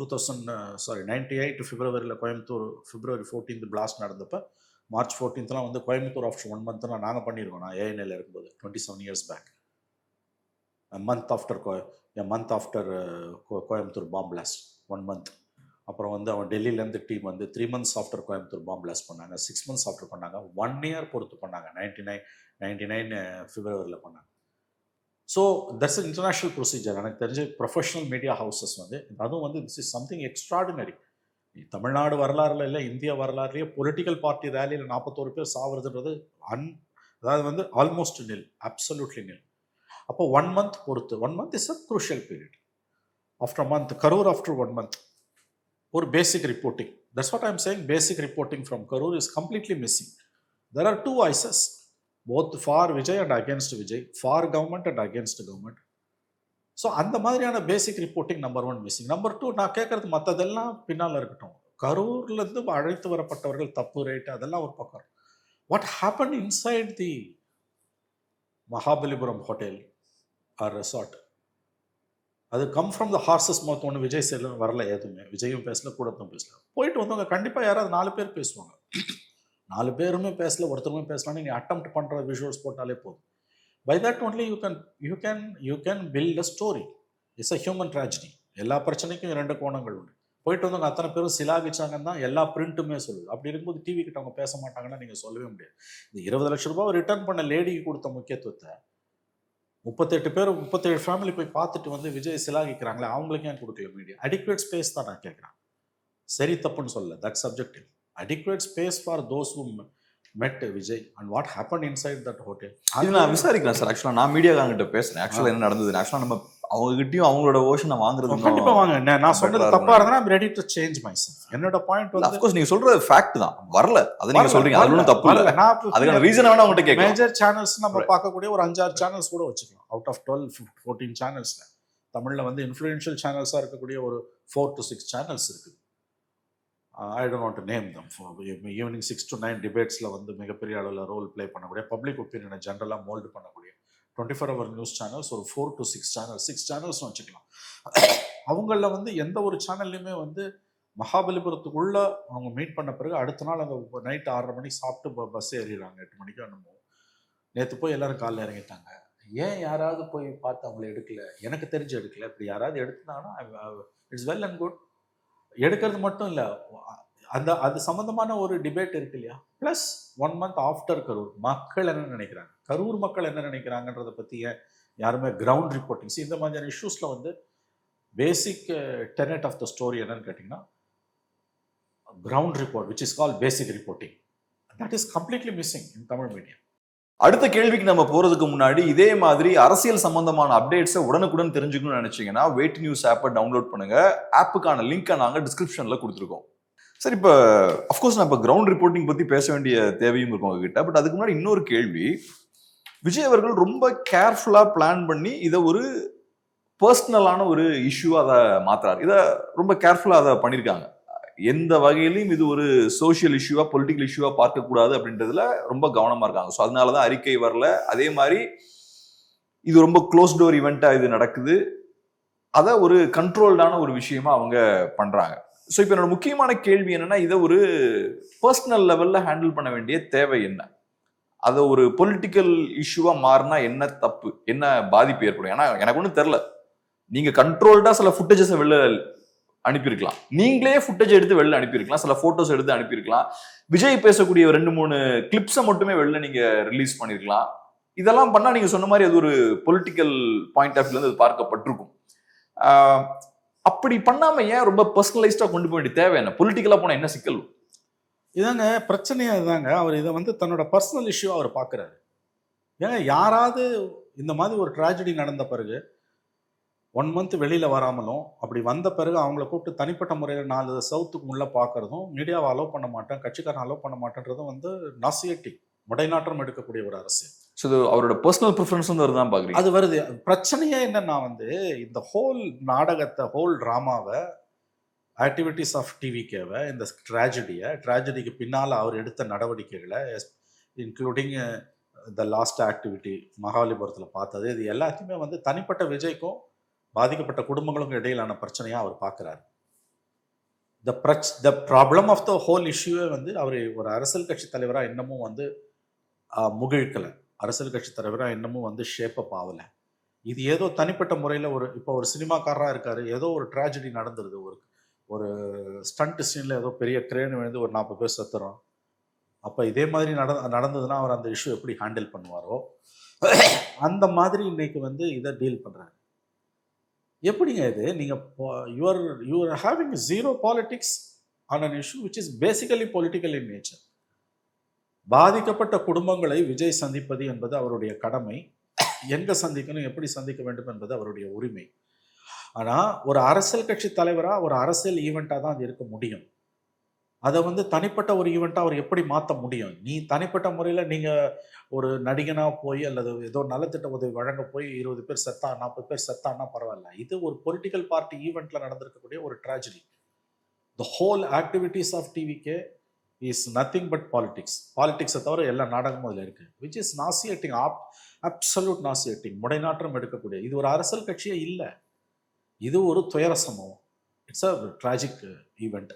98 பிப்ரவரியில் கோயம்புத்தூர் February 14th பிளாஸ்ட் நடந்தப்போ, March 14th வந்து கோயம்புத்தூர் ஆஃப்டர் 1 month நாங்கள் பண்ணியிருக்கோம். நான் ஏஎன்ஏல இருக்கும்போது 27 years back. Month after Coimbatore bomb blast 1 month. அப்புறம் வந்து அவன் டெல்லியிலேருந்து டீம் வந்து 3 months after Coimbatore bomb blast பண்ணாங்க, 6 months ஆஃப்டர் பண்ணாங்க, 1 year பொறுத்து பண்ணாங்க, 99 பிப்ரவரியில் பண்ணாங்க. So that's a international procedure. எனக்கு தெரிஞ்சு ப்ரொஃபஷனல் மீடியா ஹவுசஸ் வந்து அதுவும் வந்து this is something extraordinary. Tamil Nadu வரலாறுல இல்லை, இந்தியா வரலாறுலேயே பொலிட்டிக்கல் பார்ட்டி ரேலியில் 41 பேர் சாவறதுன்றது அதாவது வந்து ஆல்மோஸ்ட் நில், அப்சல்யூட்லி நில். அப்போ 1 month பொறுத்து, 1 month is a crucial period. After month Karur after 1 month ஒரு basic reporting. That's what I am saying. Basic reporting from Karur is completely missing. There are 2 voices, both for Vijay and against Vijay, for government and against government. So அந்த மாதிரியான பேசிக் reporting number 1 missing. Number 2, நான் கேட்கறது மற்றதெல்லாம் பின்னால் இருக்கட்டும். கரூர்லேருந்து அழைத்து வரப்பட்டவர்கள் தப்பு, rate, அதெல்லாம் ஒரு பக்கம். What happen inside the Mahabalipuram hotel or resort, அது come from the horse's mouth. ஒன்று விஜய் சைடில் வரல, எதுவுமே விஜயும் பேசல, கூடத்தும் பேசல. போயிட்டு வந்தவங்க கண்டிப்பாக யாராவது 4 பேர் பேசுவாங்க. 4 பேருமே பேசல, ஒருத்தருமே பேசலான்னு நீ அட்டெம்ப்ட் பண்ணுற விஷுவல்ஸ் போட்டாலே போதும். By that only you can build a story. It's a human tragedy. எல்லா பிரச்சனைக்கும் 2 கோணங்கள் உண்டு. போயிட்டு வந்தவங்க அத்தனை பேரும் சிலாகிச்சாங்கன்னு தான் எல்லா பிரிண்ட்டுமே சொல்லுது. அப்படி இருக்கும்போது டிவி கிட்ட அவங்க பேச மாட்டாங்கன்னா நீங்கள் சொல்லவே முடியாது. இந்த 20 லட்ச ரூபாய் ரிட்டர்ன் பண்ண லேடிக்கு கொடுத்த முக்கியத்துவத்தை 37 ஃபேமிலி போய் பார்த்துட்டு வந்து விஜய் சிலாகிக்கிறாங்களே, அவங்களுக்கு ஏன் கொடுக்கல மீடியா? அடிக்குவேட் ஸ்பேஸ் தான் நான் கேட்குறேன். சரி தப்புன்னு சொல்லல, that subjective. adequate space for those who met Vijay and what happened inside that hotel. இது நான் விசாரிக்கிறேன் சார். ஆக்சுவலாக நான் மீடியாக்காரங்கிட்ட பேசுறேன். ஆக்சுவலாக என்ன நடந்தது, ஆக்சுவலாக நம்ம அவங்ககிட்டயும் அவங்களோட ஓஷனை வாங்குறது கண்டிப்பா வாங்க. நான் சொன்னது தப்பா இருந்தா I'm ready to change myself. என்னோட பாயிண்ட் வந்து of course நீங்க சொல்றது ஃபேக்ட் தான். வரல, அது நீங்க சொல்றீங்க, அது ஒன்றும் தப்பு இல்லை. அதுக்கான ரீசன் வேணா உங்ககிட்ட கேட்கலாம். மேஜர் சேனல்ஸ் நம்ம பார்க்கக்கூடிய ஒரு 5-6 சேனல்ஸ் கூட வச்சுக்கலாம். அவுட் ஆஃப் 12-14 சேனல்ஸ்ல தமிழ்ல வந்து இன்ஃப்ளூயன்ஷியல் சேனல்ஸா இருக்கக்கூடிய ஒரு 4 to 6 சேனல்ஸ் இருக்கு. I don't want to name them. Evening 6 to 9 டிபேட்ஸில் வந்து மிகப்பெரிய அளவில் ரோல் ப்ளே பண்ணக்கூடிய, பப்ளிக் ஒப்பீனியனை ஜென்ரலாக மோல்டு பண்ணக்கூடிய 24-hour நியூஸ் சேனல்ஸ் ஒரு 4 to 6 சேனல்ஸ், 6 சேனல்ஸ்னு வச்சுக்கலாம். அவங்களில் வந்து எந்த ஒரு சேனல்லையுமே வந்து மகாபலிபுரத்துக்குள்ள அவங்க மீட் பண்ண பிறகு அடுத்த நாள் அங்கே நைட் 6:30 மணிக்கு சாப்பிட்டு பஸ் ஏறிடுறாங்க. 8 மணிக்கு என்னமோ. நேற்று போய் எல்லாரும் காலைல இறங்கிட்டாங்க. ஏன் யாராவது போய் பார்த்து அவங்கள எடுக்கல? எனக்கு தெரிஞ்சு எடுக்கல. இப்படி யாராவது எடுத்தாங்கன்னா இட்ஸ் வெல் அண்ட் குட். எடுக்கிறது மட்டும் இல்லை, அது சம்பந்தமான ஒரு டிபேட் இருக்கு இல்லையா? ப்ளஸ் 1 month ஆஃப்டர் கரூர் மக்கள் என்ன நினைக்கிறாங்க, கரூர் மக்கள் என்ன நினைக்கிறாங்கன்றதை பற்றி யாருமே கிரவுண்ட் ரிப்போர்ட்டிங்ஸ் இந்த மாதிரியான இஷ்யூஸில் வந்து பேசிக் டெனட் ஆஃப் த ஸ்டோரி என்னன்னு கேட்டிங்கன்னா ground report, which is call basic reporting. That is completely missing in Tamil media. அடுத்த கேள்விக்கு நம்ம போறதுக்கு முன்னாடி இதே மாதிரி அரசியல் சம்பந்தமான அப்டேட்ஸை உடனுக்குடன் தெரிஞ்சுக்கணும்னு நினைச்சீங்கன்னா வெயிட் நியூஸ் ஆப்பை டவுன்லோட் பண்ணுங்க. ஆப்புக்கான லிங்கை நாங்கள் டிஸ்கிரிப்ஷன்ல கொடுத்துருக்கோம். சரி, இப்போ அஃப்கோர்ஸ் நான் இப்போ கிரவுண்ட் ரிப்போர்ட்டிங் பத்தி பேச வேண்டிய தேவையும் இருக்கும் உங்ககிட்ட. பட் அதுக்கு முன்னாடி இன்னொரு கேள்வி. விஜய் அவர்கள் ரொம்ப கேர்ஃபுல்லா பிளான் பண்ணி இதை ஒரு பர்சனலான ஒரு இஷ்யூ அதை மாத்துறாரு. இதை ரொம்ப கேர்ஃபுல்லா அதை பண்ணியிருக்காங்க. எந்த வகையிலையும் இது ஒரு சோசியல் இஷ்யூவா பொலிட்டிக்கல் இஷ்யூவா பார்க்கக்கூடாது அப்படின்றதுல ரொம்ப கவனமா இருக்காங்க. ஸோ அதனாலதான் அறிக்கை வரல. அதே மாதிரி இது ரொம்ப க்ளோஸ் டோர் ஈவெண்டா இது நடக்குது. அதை ஒரு கண்ட்ரோல்டான ஒரு விஷயமா அவங்க பண்றாங்க. ஸோ இப்போ என்னோட முக்கியமான கேள்வி என்னன்னா, இதை ஒரு பர்சனல் லெவல்ல ஹேண்டில் பண்ண வேண்டிய தேவை என்ன? அதை ஒரு பொலிட்டிக்கல் இஷ்யூவா மாறினா என்ன தப்பு, என்ன பாதிப்பு ஏற்படும்? ஏன்னா எனக்கு ஒன்றும் தெரியல. நீங்க கண்ட்ரோல்டா சில ஃபுட்டேஜஸ் வெளில அனுப்பியிருக்கலாம், நீங்களே ஃபுட்டேஜ் எடுத்து வெளில அனுப்பியிருக்கலாம், சில போட்டோஸ் எடுத்து அனுப்பியிருக்கலாம், விஜய் பேசக்கூடிய 2-3 கிளிப்ஸை மட்டுமே வெளில நீங்க ரிலீஸ் பண்ணிருக்கலாம். இதெல்லாம் பண்ணா நீங்க சொன்ன மாதிரி அது ஒரு பொலிட்டிக்கல் பாயிண்ட் ஆஃப் வியூல இருந்து பார்க்கப்பட்டிருக்கும். அப்படி பண்ணாம ஏன் ரொம்ப பர்சனலைஸ்டா கொண்டு போக வேண்டிய தேவை என்ன? பொலிட்டிக்கலா போனா என்ன சிக்கல்? இதாங்க பிரச்சனையா இதாங்க. அவர் இதை வந்து தன்னோட பர்சனல் இஷ்யூ அவர் பார்க்குறாரு. ஏங்க யாராவது இந்த மாதிரி ஒரு ட்ராஜடி நடந்த பிறகு 1 மந்த் வெளியில வராமலும், அப்படி வந்த பிறகு அவங்கள கூப்பிட்டு தனிப்பட்ட முறையில் 4 சவுத்துக்கு உள்ள பார்க்கறதும், மீடியாவை அலோவ் பண்ண மாட்டேன், கட்சிக்காரன் அலோவ் பண்ண மாட்டேன்றதும் வந்து நாசியேட்டிங், முடைநாற்றம் எடுக்கக்கூடிய ஒரு அரசியல். ஸோ அவரோட பர்சனல் ப்ரிஃபரன்ஸ் வந்து தான் பாக்குறீங்க. அது வருது. பிரச்சனையே என்னன்னா வந்து இந்த ஹோல் நாடகத்தை, ஹோல் டிராமாவை, ஆக்டிவிட்டிஸ் ஆஃப் டிவிகேவை, இந்த ட்ராஜடிக்கு பின்னால் அவர் எடுத்த நடவடிக்கைகளை, இன்க்ளூடிங் த லாஸ்ட் ஆக்டிவிட்டி மகாபலிபுரத்தில் பார்த்தது, இது எல்லாத்தையுமே வந்து தனிப்பட்ட விஜய்க்கும் பாதிக்கப்பட்ட குடும்பங்களுக்கும் இடையிலான பிரச்சனையா அவர் பார்க்கிறாரு. The problem of the whole இஷ்யூவே வந்து அவர் ஒரு அரசியல் கட்சி தலைவராக இன்னமும் வந்து முகிழ்க்கலை, அரசியல் கட்சி தலைவராக இன்னமும் வந்து ஷேப் அப் ஆகலை. இது ஏதோ தனிப்பட்ட முறையில் இப்போ ஒரு சினிமாக்காரராக இருக்காரு, ஏதோ ஒரு ட்ராஜடி நடந்துருது, ஒரு ஸ்டண்ட் சீனில் ஏதோ பெரிய க்ரேன் விழுந்து ஒரு 40 பேர் செத்துறோம். அப்போ இதே மாதிரி நடந்ததுன்னா அவர் அந்த இஷ்யூ எப்படி ஹேண்டில் பண்ணுவாரோ அந்த மாதிரி இன்னைக்கு வந்து இதை டீல் பண்ணுறாரு. எப்படிங்க இது? நீங்கள் you're having zero politics on an issue which is basically political in nature. பாதிக்கப்பட்ட குடும்பங்களை விஜய் சந்திப்பது என்பது அவருடைய கடமை. எங்க சந்திக்கணும், எப்படி சந்திக்க வேண்டும் என்பது அவருடைய உரிமை. ஆனால் ஒரு அரசியல் கட்சி தலைவராக ஒரு அரசியல் ஈவெண்ட்டாக தான் அது இருக்க முடியும். அதை வந்து தனிப்பட்ட ஒரு ஈவெண்ட்டாக அவர் எப்படி மாற்ற முடியும்? நீ தனிப்பட்ட முறையில் நீங்கள் ஒரு நடிகனாக போய் அல்லது ஏதோ நலத்திட்ட உதவி வழங்க போய் 20 பேர் செத்தா, 40 பேர் செத்தான்னா பரவாயில்ல. இது ஒரு பொலிட்டிக்கல் பார்ட்டி ஈவெண்ட்டில் நடந்திருக்கக்கூடிய ஒரு tragedy. The whole activities of TVK is nothing but politics. பாலிடிக்ஸை தவிர எல்லா நாடகமும் அதில் இருக்குது. Which is nauseating, absolute nauseating, முடைநாற்றம் எடுக்கக்கூடிய. இது ஒரு அரசியல் கட்சியே இல்லை, இது ஒரு துயர சம்பவம். It's a tragic event.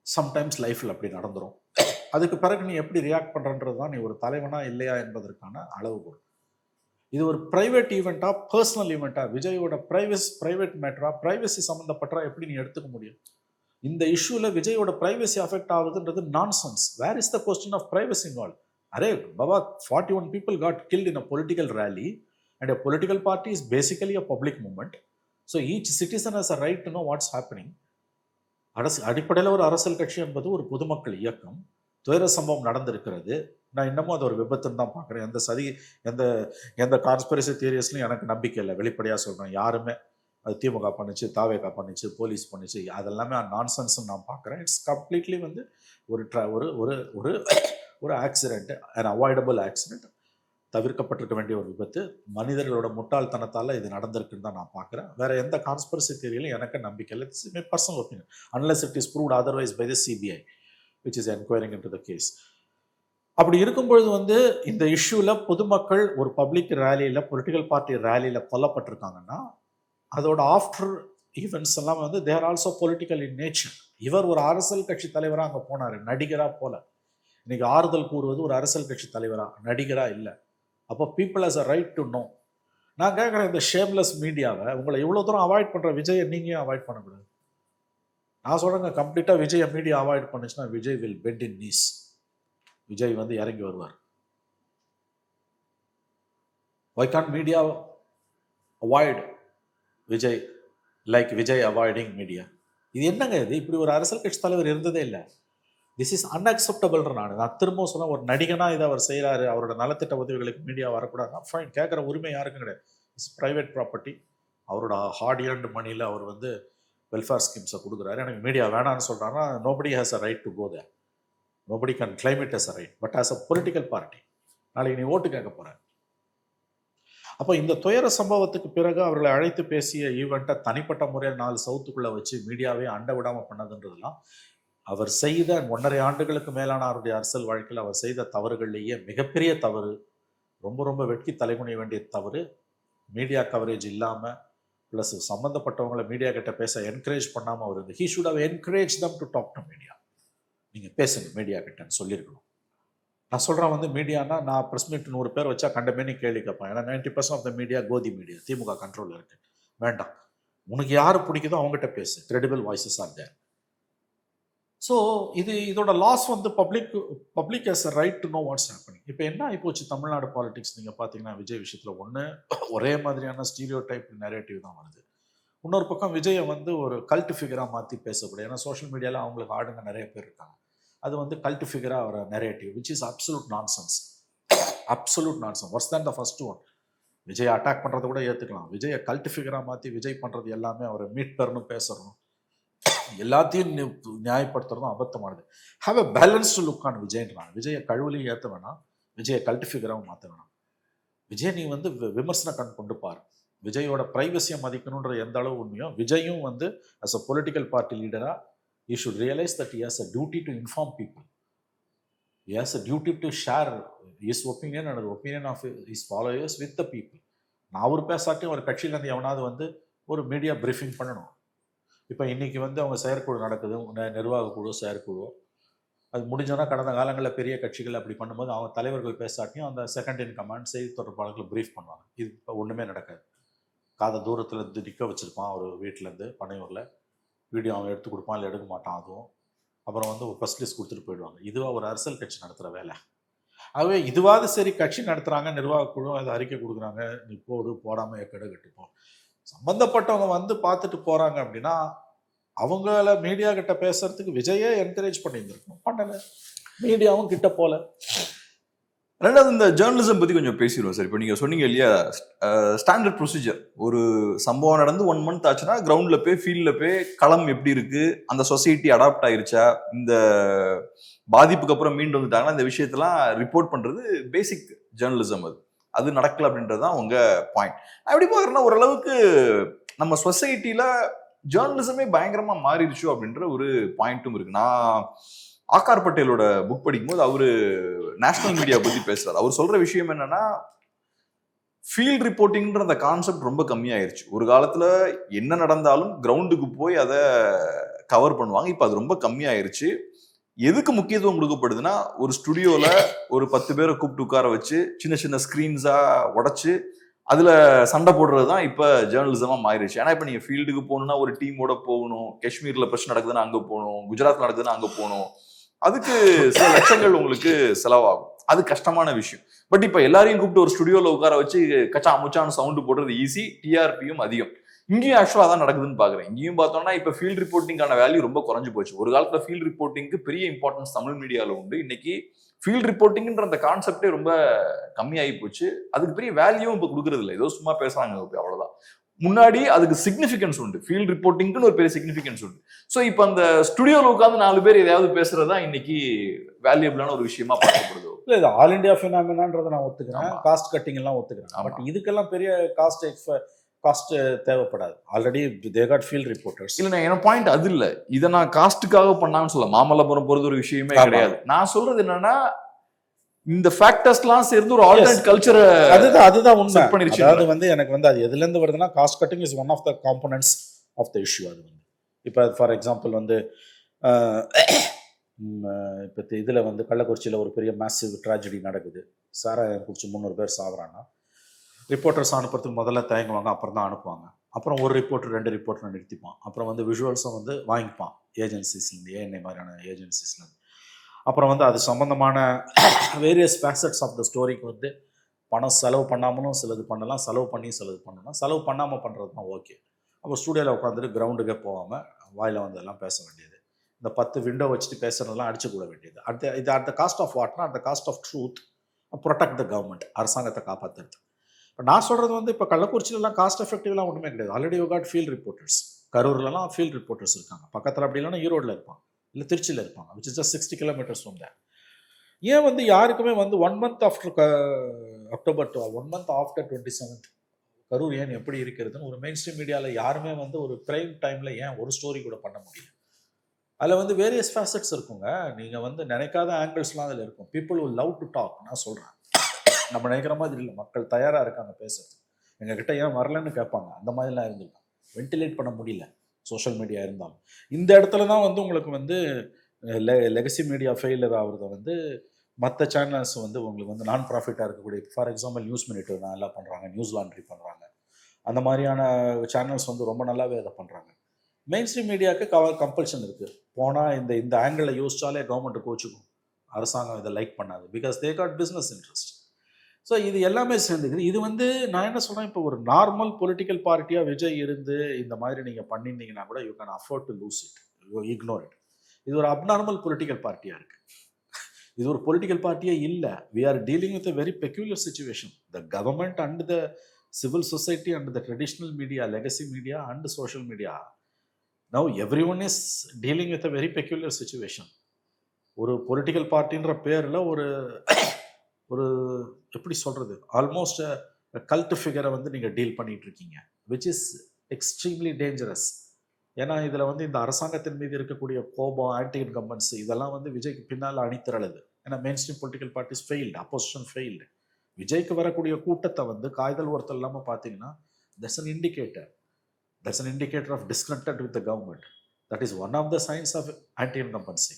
Sometimes லைஃப்பில் அப்படி நடந்துடும். அதுக்கு பிறகு நீ எப்படி ரியாக்ட் பண்ணுறன்றது தான் நீ ஒரு தலைவனா இல்லையா என்பதற்கான அளவுகோல். இது ஒரு ப்ரைவேட் ஈவெண்ட்டா, பர்சனல் ஈவெண்ட்டா, விஜயோட ப்ரைவேட் மேட்டரா, ப்ரைவசி சம்மந்தப்பட்டா எப்படி நீ எடுத்துக்க முடியும்? இந்த இஷ்யூல விஜயோட ப்ரைவசி அஃபெக்ட் ஆகுதுன்றது nonsense. Where is the question of privacy involve? அரே பாபா, 41 people got killed in a political rally and a political party is basically a public movement. So each citizen has a right to know what's happening. அடிப்படையில் ஒரு அரசியல் கட்சி என்பது ஒரு பொதுமக்கள் இயக்கம். துயர சம்பவம் நடந்திருக்கிறது. நான் இன்னமும் அது ஒரு விபத்துன்னு தான் பார்க்குறேன். எந்த கான்ஸ்பிரசி தியரிஸ்லையும் எனக்கு நம்பிக்கை இல்லை. வெளிப்படையாக சொல்கிறேன். யாருமே அது திமுக பண்ணிச்சு, தாவேகா பண்ணிச்சு, போலீஸ் பண்ணிச்சு, அதெல்லாமே நான்சென்ஸ்ன்னு நான் பார்க்குறேன். இட்ஸ் கம்ப்ளீட்லி வந்து ஒரு ஆக்சிடென்ட், அன் அவாய்டபிள் ஆக்சிடென்ட், தவிர்க்கப்பட்டிருக்க வேண்டிய ஒரு விபத்து. மனிதர்களோட முட்டாள்தனத்தால் இது நடந்திருக்குன்னு தான் நான் பார்க்குறேன். வேற எந்த கான்ஸ்பிரசி தியரியிலும் எனக்கு நம்பிக்கை இல்லை. It's my personal opinion, unless it is proved otherwise by the CBI which is enquiring into the case. அப்படி இருக்கும்பொழுது வந்து இந்த இஷ்யூல பொதுமக்கள் ஒரு பப்ளிக் ரேலியில், பொலிட்டிக்கல் பார்ட்டி ரேலியில் கொல்லப்பட்டிருக்காங்கன்னா அதோட ஆஃப்டர் ஈவெண்ட்ஸ் எல்லாம் வந்து there also political in nature. இவர் ஒரு அரசியல் கட்சி தலைவராக அங்கே போனார், நடிகராக போல. இன்னைக்கு ஆறுதல் கூறுவது ஒரு அரசியல் கட்சி தலைவரா, நடிகரா இல்லை. அப்போ people has a right to no. நான் கேட்குறேன், இந்த ஷேம்லெஸ் மீடியாவை, உங்களை இவ்வளோ தூரம் அவாய்ட் பண்ணுற விஜயை நீங்கள் அவாய்ட் பண்ணக்கூடாது. நான் சொல்கிறேங்க, கம்ப்ளீட்டாக விஜயை மீடியா அவாய்ட் பண்ணுச்சுன்னா Vijay will bend in knees. Vijay வந்து இறங்கி வருவார். Why can't media avoid Vijay like Vijay avoiding media? இது என்னங்க இது? இப்படி ஒரு அரசியல் கட்சி தலைவர் இருந்ததே இல்லை. திஸ் இஸ் அன்அக்செப்டபிள்ன்ற. நான் திரும்ப சொன்ன, ஒரு நடிகனா இதை அவர் செய்கிறாரு, அவரோட நலத்திட்ட உதவிகளுக்கு மீடியா வரக்கூடாது, ஃபைன், கேட்குற உரிமை யாருக்கும் கிடையாது. It's private property. அவரோட ஹார்ட் ஏர்ன்டு மணியில் அவர் வந்து வெல்ஃபேர் ஸ்கீம்ஸை கொடுக்குறாரு. எனக்கு மீடியா வேணான்னு சொல்கிறாங்கன்னா nobody has a right to go there. Nobody can claim it as a right. But as a political party நாளைக்கு நீ ஓட்டு கேட்க போகிற. அப்போ இந்த துயர சம்பவத்துக்கு பிறகு அவர்களை அழைத்து பேசிய ஈவெண்ட்டை தனிப்பட்ட முறையில் 4 சவுத்துக்குள்ளே வச்சு மீடியாவே அண்ட விடாமல் பண்ணதுன்றதுலாம் அவர் செய்த 1.5 ஆண்டுகளுக்கு மேலான அவருடைய அரசியல் வாழ்க்கையில் அவர் செய்த தவறுகள்லேயே மிகப்பெரிய தவறு. ரொம்ப ரொம்ப வெட்கி தலைகுனிய வேண்டிய தவறு. மீடியா கவரேஜ் இல்லாமல், ப்ளஸ் சம்மந்தப்பட்டவங்களை மீடியா கிட்ட பேச என்கரேஜ் பண்ணாமல் அவர் இருந்து, he should have encourage them to talk to media. நீங்கள் பேசுங்க மீடியா கிட்டன்னு சொல்லியிருக்கணும். நான் சொல்கிறேன் வந்து மீடியானா நான் ப்ரெஸ் மீட் 100 பேர் வச்சா கண்டமேனி கேள்வி கேட்பேன். ஏன்னா 90% of the media Godi media DMK கண்ட்ரோலில் இருக்கு. வேண்டாம், உனக்கு யார் பிடிக்குதோ அவங்ககிட்ட பேசு. Credible voices are there. So இதோட லாஸ் வந்து public has a right to know what's happening. இப்போ என்ன ஆகிப்போச்சு தமிழ்நாடு பாலிடிக்ஸ் நீங்கள் பார்த்தீங்கன்னா விஜய் விஷயத்தில் ஒரே மாதிரியான ஸ்டீரியோ டைப் நெரேட்டிவ் தான் வருது. இன்னொரு பக்கம் விஜயை வந்து ஒரு கல்ட் ஃபிகராக மாற்றி பேசக்கூடிய, ஏன்னா சோஷியல் மீடியாவில் அவங்களுக்கு ஆடுங்க நிறைய பேர் இருக்காங்க. அது வந்து கல்ட் ஃபிகராக ஒரு narrative which is absolute nonsense. Absolute nonsense. ஒர்ஸ் than the first one. Vijay attack பண்ணுறதை கூட ஏற்றுக்கலாம். விஜயை கல்ட் ஃபிகராக மாற்றி விஜய் பண்ணுறது எல்லாமே அவரை மீட்பர்னு பேசுறணும், எல்லாத்தையும் நியாயப்படுத்துறதும் அபத்தமானது. Have a balanced look on விஜய்ன்றாங்க. விஜயை கழுவுலையும் ஏற்ற வேணாம், விஜயை கல்ட் ஃபிகராகவும் மாற்ற வேணாம். விஜய் நீ வந்து விமர்சன கண் கொண்டு பாரு. விஜயோட பிரைவசியை மதிக்கணுன்ற எந்த அளவு உண்மையோ, விஜயும் வந்து அஸ் அ பொலிட்டிக்கல் பார்ட்டி லீடராக you should realise that he has a duty to inform people. He has a duty to share his opinion and opinion of his followers with the people. நான் ஒரு பேசாட்டையும் ஒரு கட்சியிலேருந்து எவனாவது வந்து ஒரு media briefing பண்ணணும். இப்போ இன்றைக்கி வந்து அவங்க செயற்குழு நடக்குது, நிர்வாக குழு செயற்குழு. அது முடிஞ்சோன்னா கடந்த காலங்களில் பெரிய கட்சிகள் அப்படி பண்ணும்போது அவங்க தலைவர்கள் பேசாட்டியும் அந்த செகண்ட் இன் கமாண்ட் செய்தி தொடர்பாளர்கள் ப்ரீஃப் பண்ணுவாங்க. இது இப்போ ஒன்றுமே நடக்காது. காதை தூரத்தில் இருந்து நிற்க வச்சுருப்பான் ஒரு வீட்டிலேருந்து பனையூரில். வீடியோ அவன் எடுத்து கொடுப்பான், இல்லை எடுக்க மாட்டான். அதுவும் அப்புறம் வந்து ஒரு ஃபர்ஸ்ட் லிஸ்ட் கொடுத்துட்டு போயிடுவாங்க. இதுவாக ஒரு அரசியல் கட்சி நடத்துகிற வேலை. ஆகவே இதுவாது சரி, கட்சி நடத்துகிறாங்க, நிர்வாக குழு அதை அறிக்கை கொடுக்குறாங்க, நீ போடு, போடாமல் எக்கடை கட்டுப்போம். சம்பந்தப்பட்டவங்க வந்து பார்த்துட்டு போகிறாங்க அப்படின்னா அவங்கள மீடியா கிட்ட பேசுறதுக்கு விஜயே என்கரேஜ் பண்ணியிருந்திருக்கணும். பண்ணலை, மீடியாவும் கிட்ட போல. ரெண்டாவது இந்த ஜேர்னலிசம் பற்றி கொஞ்சம் பேசிடுவோம் சார். இப்போ நீங்கள் சொன்னீங்க இல்லையா, ஸ்டாண்டர்ட் ப்ரொசீஜர். ஒரு சம்பவம் நடந்து 1 மந்த் ஆச்சுன்னா கிரவுண்டில் போய் ஃபீல்டில் போய் களம் எப்படி இருக்குது, அந்த சொசைட்டி அடாப்ட் ஆயிருச்சா, இந்த பாதிப்புக்கு அப்புறம் மீண்டு வந்துட்டாங்கன்னா இந்த விஷயத்தெல்லாம் ரிப்போர்ட் பண்ணுறது பேசிக் ஜேர்னலிசம். அது நடக்கல அப்படின்றது தான் உங்கள் பாயிண்ட். நான் எப்படி பார்க்குறேன்னா, ஓரளவுக்கு நம்ம சொசைட்டியில் ஜேர்னலிசமே பயங்கரமாக மாறிடுச்சோ அப்படின்ற ஒரு பாயிண்ட்டும் இருக்கு. நான் ஆகார் பட்டேலோட புக் படிக்கும்போது அவரு நேஷனல் மீடியா பத்தி பேசுறாரு. அவர் சொல்ற விஷயம் என்னன்னா, ஃபீல்ட் ரிப்போர்ட்டிங்ன்ற அந்த கான்செப்ட் ரொம்ப கம்மியாயிருச்சு. ஒரு காலத்துல என்ன நடந்தாலும் கிரவுண்டுக்கு போய் அதை கவர் பண்ணுவாங்க. இப்ப அது ரொம்ப கம்மியாயிருச்சு. எதுக்கு முக்கியத்துவம் கொடுக்கப்படுதுன்னா, ஒரு ஸ்டுடியோல ஒரு 10 பேரை கூப்பிட்டு உட்கார வச்சு சின்ன சின்ன ஸ்கிரீன்ஸா உடைச்சு அதுல சண்டை போடுறது தான் இப்ப ஜேர்னலிசமா மாறிடுச்சு. ஏன்னா இப்ப நீங்க ஃபீல்டுக்கு போகணும்னா ஒரு டீமோட போகணும், காஷ்மீர்ல பிரச்சனை நடக்குதுன்னா அங்க போகணும், குஜராத் நடக்குதுன்னா அங்க போகணும். அதுக்கு சில லட்சங்கள் உங்களுக்கு செலவாகும். அது கஷ்டமான விஷயம். பட் இப்ப எல்லாரையும் கூப்பிட்டு ஒரு ஸ்டுடியோல உட்கார வச்சு கச்சா முச்சான்னு சவுண்டு போடுறது ஈஸி, டிஆர்பியும் அதிகம். இங்கேயும் ஆக்சுவலா தான் நடக்குதுன்னு பாக்குறேன். இங்கேயும் பார்த்தோம்னா இப்ப ஃபீல்ட் ரிப்போர்ட்டிங்கான வேல்யூ ரொம்ப குறைஞ்சு போச்சு. ஒரு காலத்துல ஃபீல்ட் ரிப்போர்ட்டிங்க்கு பெரிய இம்பார்ட்டன்ஸ் தமிழ் மீடியால உண்டு. இன்னைக்கு ஃபீல்ட் ரிப்போர்ட்டிங்ன்ற அந்த கான்செப்டே ரொம்ப கம்மியாகி போச்சு. அதுக்கு பெரிய வேல்யூவும் இப்போ கொடுக்கறது இல்லை. ஏதோ சும்மா பேசுறாங்க, அவ்வளவுதான். முன்னாடி அதுக்கு சிக்னிஃபிகன்ஸ் உண்டு, ஃபீல்ட் ரிப்போர்ட்டிங்னு ஒரு பெரிய சிக்னிஃபிகன்ஸ் உண்டு. ஸோ இப்போ அந்த ஸ்டுடியோவில் உட்காந்து 4 பேர் எதையாவது பேசுறதா இன்னைக்கு வேல்யூபிளான ஒரு விஷயமா பார்க்கப்படுது. இல்லை, இது ஆல் இண்டியா ஃபினாமினான்றதை நான் ஒத்துக்கிறேன், காஸ்ட் கட்டிங் எல்லாம் ஒத்துக்கிறேன். பட் இதுக்கெல்லாம் பெரிய காஸ்ட் தேவைப்படாது. Already they got field reporters. இல்லை, என்ன பாயிண்ட் அது இல்லை. இதை நான் காஸ்ட்டுக்காக பண்ணான்னு சொல்ல, மாமல்லபுரம் போறது ஒரு விஷயமே கிடையாது. நான் சொல்றது என்னன்னா, இந்த ஃபேக்டர்ஸ்லாம் சேர்ந்து ஒரு ஆல்டர்னேட் கல்ச்சரை அதுதான் உண்மை பண்ணிருச்சு. அதாவது வந்து எனக்கு வந்து அது எதுல இருந்து வருதுன்னா, cost cutting is one of the components of the issue. அது வந்து இப்போ ஃபார் எக்ஸாம்பிள் வந்து இப்போ இதில் வந்து கள்ளக்குறிச்சியில் ஒரு பெரிய மேசிவ் ட்ராஜடி நடக்குது. சாராயம் குடிச்சு 300 பேர் சாகுறாங்கன்னா ரிப்போர்ட்டர்ஸ் அனுப்புறதுக்கு முதல்ல தயங்குவாங்க, அப்புறம் தான் அனுப்புவாங்க. அப்புறம் ஒரு ரிப்போர்ட்டர் 2 ரிப்போர்ட்டர் நிறுத்திப்பான். அப்புறம் வந்து விஷுவல்ஸும் வந்து வாங்கிப்பான் ஏஜென்சிஸ்லேருந்து, ஏஎன்ஐ மாதிரியான ஏஜென்சிஸ்லேருந்து. அப்புறம் வந்து அது சம்மந்தமான வேரியஸ் ஃபேசட்ஸ் ஆஃப் த ஸ்டோரிக்கு வந்து பணம் செலவு பண்ணாமலும் சிலது பண்ணலாம், செலவு பண்ணி சிலது பண்ணலாம். செலவு பண்ணாமல் பண்ணுறது தான் ஓகே. அப்போ ஸ்டூடியோவில் உட்காந்துட்டு கிரவுண்டுக்கே போகாமல் வாயில் வந்ததெல்லாம் பேச வேண்டியது, இந்த 10 விண்டோ வச்சுட்டு பேசுறதெல்லாம் அடிச்சு கூட வேண்டியது. இது அட் த காஸ்ட் ஆஃப் வாட்னா, at the cost of truth, protect the government, அரசாங்கத்தை காப்பாற்றுறது. இப்போ நான் சொல்கிறது வந்து இப்போ கள்ளக்குறிச்சியிலலாம் காஸ்ட் எஃபெக்டிவ்லாம் ஒன்றுமே கிடையாது. Already you got field reporters. கரூர்லலாம் ஃபீல்ட் ரிப்போர்ட்டர்ஸ் இருக்காங்க. பக்கத்தில் அப்படி இல்லைன்னா ஈரோடில் இருப்பாங்க, இல்லை திருச்சியில் இருப்பாங்க, which is just 60 kilometers from there. ஏன் வந்து யாருக்குமே வந்து 1 month after October 1 month after 27th Karur ஏன் எப்படி இருக்கிறதுன்னு ஒரு மெயின் ஸ்ட்ரீம் மீடியாவில் யாருமே வந்து ஒரு பிரைம் டைமில் ஏன் ஒரு ஸ்டோரி கூட பண்ண முடியல? அதில் வந்து வேரியஸ் ஃபேசட்ஸ் இருக்குங்க. நீங்கள் வந்து நினைக்காத ஆங்கிள்ஸ்லாம் அதில் இருக்கும். People will love to talk. நான் சொல்கிறேன், நம்ம நினைக்கிற மாதிரி இல்லை, மக்கள் தயாராக இருக்காங்க பேசுறது. எங்ககிட்ட ஏன் வரலன்னு கேட்பாங்க. அந்த மாதிரிலாம் இருந்திருக்காங்க. வென்டிலேட் பண்ண முடியல சோஷியல் மீடியா இருந்தாலும். இந்த இடத்துல தான் வந்து உங்களுக்கு வந்து லெகசி மீடியா ஃபெயிலியர் ஆகுறத வந்து மற்ற சேனல்ஸ் வந்து உங்களுக்கு வந்து நான் ப்ராஃபிட்டாக இருக்கக்கூடிய, ஃபார் எக்ஸாம்பிள் நியூஸ் மினிட் நல்லா பண்ணுறாங்க, நியூஸ் லாண்ட்ரி பண்ணுறாங்க, அந்த மாதிரியான சேனல்ஸ் வந்து ரொம்ப நல்லாவே அதை பண்ணுறாங்க. மெயின் ஸ்ட்ரீம் மீடியாவுக்கு கம்பல்ஷன் இருக்குது. போனால் இந்த ஆங்கிளில் யோசிச்சாலே கவர்மெண்ட்டு கோச்சுக்கும், அரசாங்கம் இதை லைக் பண்ணாது, because they got business interest. So இது எல்லாமே சேர்ந்துக்குது. இது வந்து நான் என்ன சொல்கிறேன், இப்போ ஒரு நார்மல் பொலிட்டிக்கல் பார்ட்டியாக விஜய் இருந்து இந்த மாதிரி நீங்கள் பண்ணியிருந்தீங்கன்னா கூட you can afford to lose it, you ignore it. இது ஒரு அப்நார்மல் பொலிட்டிக்கல் பார்ட்டியாக இருக்குது. இது ஒரு பொலிட்டிக்கல் பார்ட்டியே இல்லை. We are dealing with a very peculiar situation. The government and the civil society and the traditional media, legacy media and social media, now everyone is dealing with a very peculiar situation. ஒரு political பார்ட்டின்ற பேரில் ஒரு எப்படி சொல்கிறது, almost cult ஃபிகரை வந்து நீங்கள் deal பண்ணிட்டு இருக்கீங்க, which is extremely dangerous. ஏன்னா இதில் வந்து இந்த அரசாங்கத்தின் மீது இருக்கக்கூடிய கோபம், ஆன்டி இன்கம்பன்சி, இதெல்லாம் வந்து விஜய்க்கு பின்னால் அணித்திரளுது. ஏன்னா main stream political parties failed, opposition failed. விஜய்க்கு வரக்கூடிய கூட்டத்தை வந்து காய்தல் ஒருத்தர் இல்லாமல் பார்த்தீங்கன்னா that's an indicator of disconnected with the government. That is one of the signs of anti incumbency.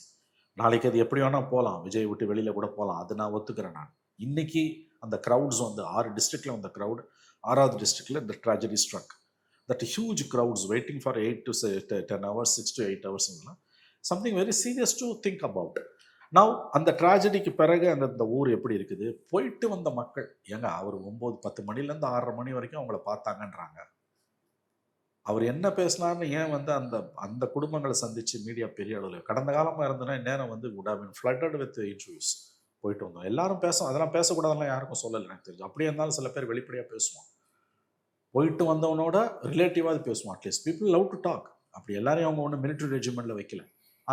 நாளைக்கு அது எப்படி வேணால் போகலாம், விஜய் விட்டு வெளியில் கூட போகலாம், அது நான் ஒத்துக்கிறேன். நான் இன்னைக்கு அந்த க்ரௌட்ஸ் வந்து 6 டிஸ்ட்ரிக்டில் வந்த க்ரௌட், 6வது டிஸ்ட்ரிக்டில் இந்த tragedy struck. That huge crowds waiting for 8 to 10 hours, 6 to 8 hours, something very serious to think about. Now அந்த ட்ராஜடிக்கு பிறகு அந்த ஊர் எப்படி இருக்குது, போயிட்டு வந்த மக்கள் ஏங்க, அவர் 9-10 மணிலேருந்து 6:30 மணி வரைக்கும் அவங்கள பார்த்தாங்கன்றாங்க. அவர் என்ன பேசினார்னு ஏன் வந்து அந்த குடும்பங்களை சந்திச்சு மீடியா பெரிய அளவில் கடந்த காலமாக இருந்ததுன்னா நேரம் வந்து would have been flooded with interviews. போயிட்டு வந்தோம் எல்லாரும் பேசுவோம், அதெல்லாம் பேசக்கூடாதுலாம் யாருக்கும் சொல்லலை எனக்கு தெரிஞ்சு. அப்படியே இருந்தாலும் சில பேர் வெளிப்படையாக பேசுவோம். போயிட்டு வந்தவனோட ரிலேட்டிவாக பேசுவோம். At least people love to talk. அப்படி எல்லாரையும் அவங்க ஒன்று மிலிட்ரி ரெஜிமெண்ட்டில் வைக்கல.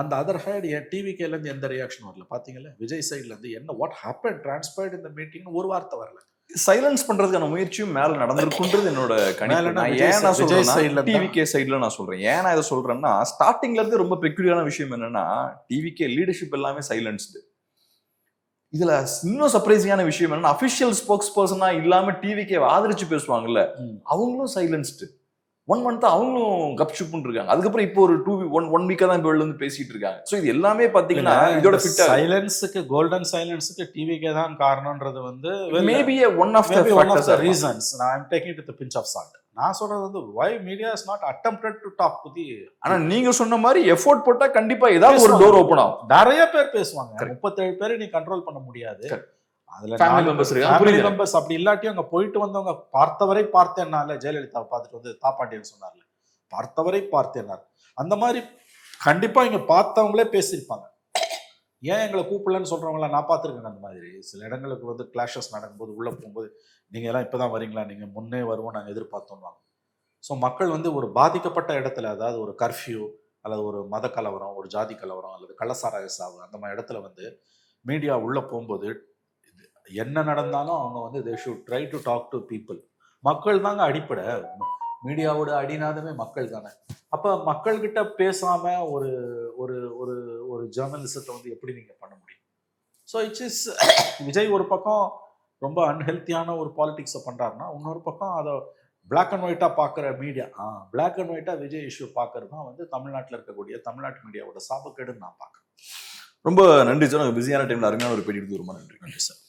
அந்த அதர் ஹேட் என் டிவிகேலேருந்து எந்த ரியாக்ஷன் வரல. பார்த்தீங்களா விஜய் சைட்லேருந்து என்ன வாட் ஹேப்பன் டிரான்ஸ்பயர்ட் இந்த மீட்டிங்னு ஒரு வார்த்தை வரல. சைலன்ஸ் பண்றதுக்கான முயற்சியும் மேல நடந்திருக்குன்றது என்னோட கணிப்பு. ஏன் நான் சொல்றேன் டிவிகே சைட்ல நான் சொல்றேன், ஏன் நான் இதை சொல்றேன்னா ஸ்டார்டிங்ல இருந்து ரொம்ப பெக்யூலியரான விஷயம் என்னன்னா டிவிகே லீடர்ஷிப் எல்லாமே சைலன்ஸ்டு. இதுல இன்னும் சர்ப்ரைசிங்கான விஷயம் என்னன்னா அபிஷியல் ஸ்போக்ஸ் பர்சனா இல்லாம டிவிக்கே ஆதரிச்சு பேசுவாங்கல்ல, அவங்களும் சைலன்ஸ்டு. 1 month அவங்களும் கப்ஷுப்புன்னு இருக்காங்க. அதுக்கப்புறம் இப்போ ஒரு 1 வீக்கா தான் வெளில வந்து பேசிட்டு இருக்காங்க. சோ இது எல்லாமே பாத்தீங்கன்னா இதோட சைலன்ஸுக்கு, கோல்டன் சைலன்ஸுக்கு டிவிக்கே தான் காரணம்ன்றது வந்து maybe one of the reasons. நான் taking it with pinch of salt. நான் சொல்றது வந்து why media is not attempted to talk to the. ஆனா நீங்க சொன்ன மாதிரி எஃபோர்ட் போட்டா கண்டிப்பா ஏதாவது ஒரு டோர் ஓபன் ஆகும். நிறைய பேர் பேசுவாங்க. 37 பேரை நீ கண்ட்ரோல் பண்ண முடியாது. அதுல ஃபேமிலி மெம்பர்ஸ் அப்படி இல்லாட்டியும் அங்க போயிட்டு வந்தவங்க பார்த்தவரை பார்த்தேன்னால ஜெயலலிதாவை பார்த்துட்டு வந்து தாப்பாண்டியன் சொன்னார்ல, பார்த்தவரை பார்த்தேன்னார். அந்த மாதிரி கண்டிப்பா இங்க பார்த்தவங்களே பேசியிருப்பாங்க. ஏன் எங்களை கூப்பிடலன்னு சொல்றவங்கள நான் பார்த்துருக்கேன். அந்த மாதிரி சில இடங்களுக்கு வந்து கிளாஷஸ் நடக்கும்போது உள்ள போகும்போது நீங்க எல்லாம் இப்பதான் வரீங்களா, நீங்க முன்னே வருவோம் நாங்கள் எதிர்பார்த்தோம். ஸோ மக்கள் வந்து ஒரு பாதிக்கப்பட்ட இடத்துல, அதாவது ஒரு கர்ஃப்யூ அல்லது ஒரு மத கலவரம், ஒரு ஜாதி கலவரம் அல்லது கள்ளசாராய சாவு, அந்த மாதிரி இடத்துல வந்து மீடியா உள்ள போகும்போது என்ன நடந்தாலும் அவங்க வந்து they should try to talk to people. மக்கள் தாங்க அடிப்படை. மீடியாவோட அடிநாதமே மக்கள் தானே. அப்போ மக்கள்கிட்ட பேசாம ஒரு ஒரு ஒரு ஒரு ஜேர்னலிசத்தை வந்து எப்படி நீங்க பண்ண முடியும்? ஸோ இட்ஸ் இஸ் விஜய் ஒரு பக்கம் ரொம்ப அன்ஹெல்த்தியான ஒரு பாலிடிக்ஸை பண்றாருன்னா, இன்னொரு பக்கம் அதை பிளாக் அண்ட் ஒயிட்டா பார்க்குற மீடியா, பிளாக் அண்ட் ஒயிட்டா விஜய் இஷ்யூ பார்க்கறது தான் வந்து தமிழ்நாட்டில் இருக்கக்கூடிய தமிழ்நாட்டு மீடியாவோட சாபக்கேடுன்னு நான் பார்க்குறேன். ரொம்ப நன்றி சார். பிஸியான டைம்ல அருமையான ஒரு பேட்டி எடுத்து ரொம்ப நன்றி. நன்றி சார்.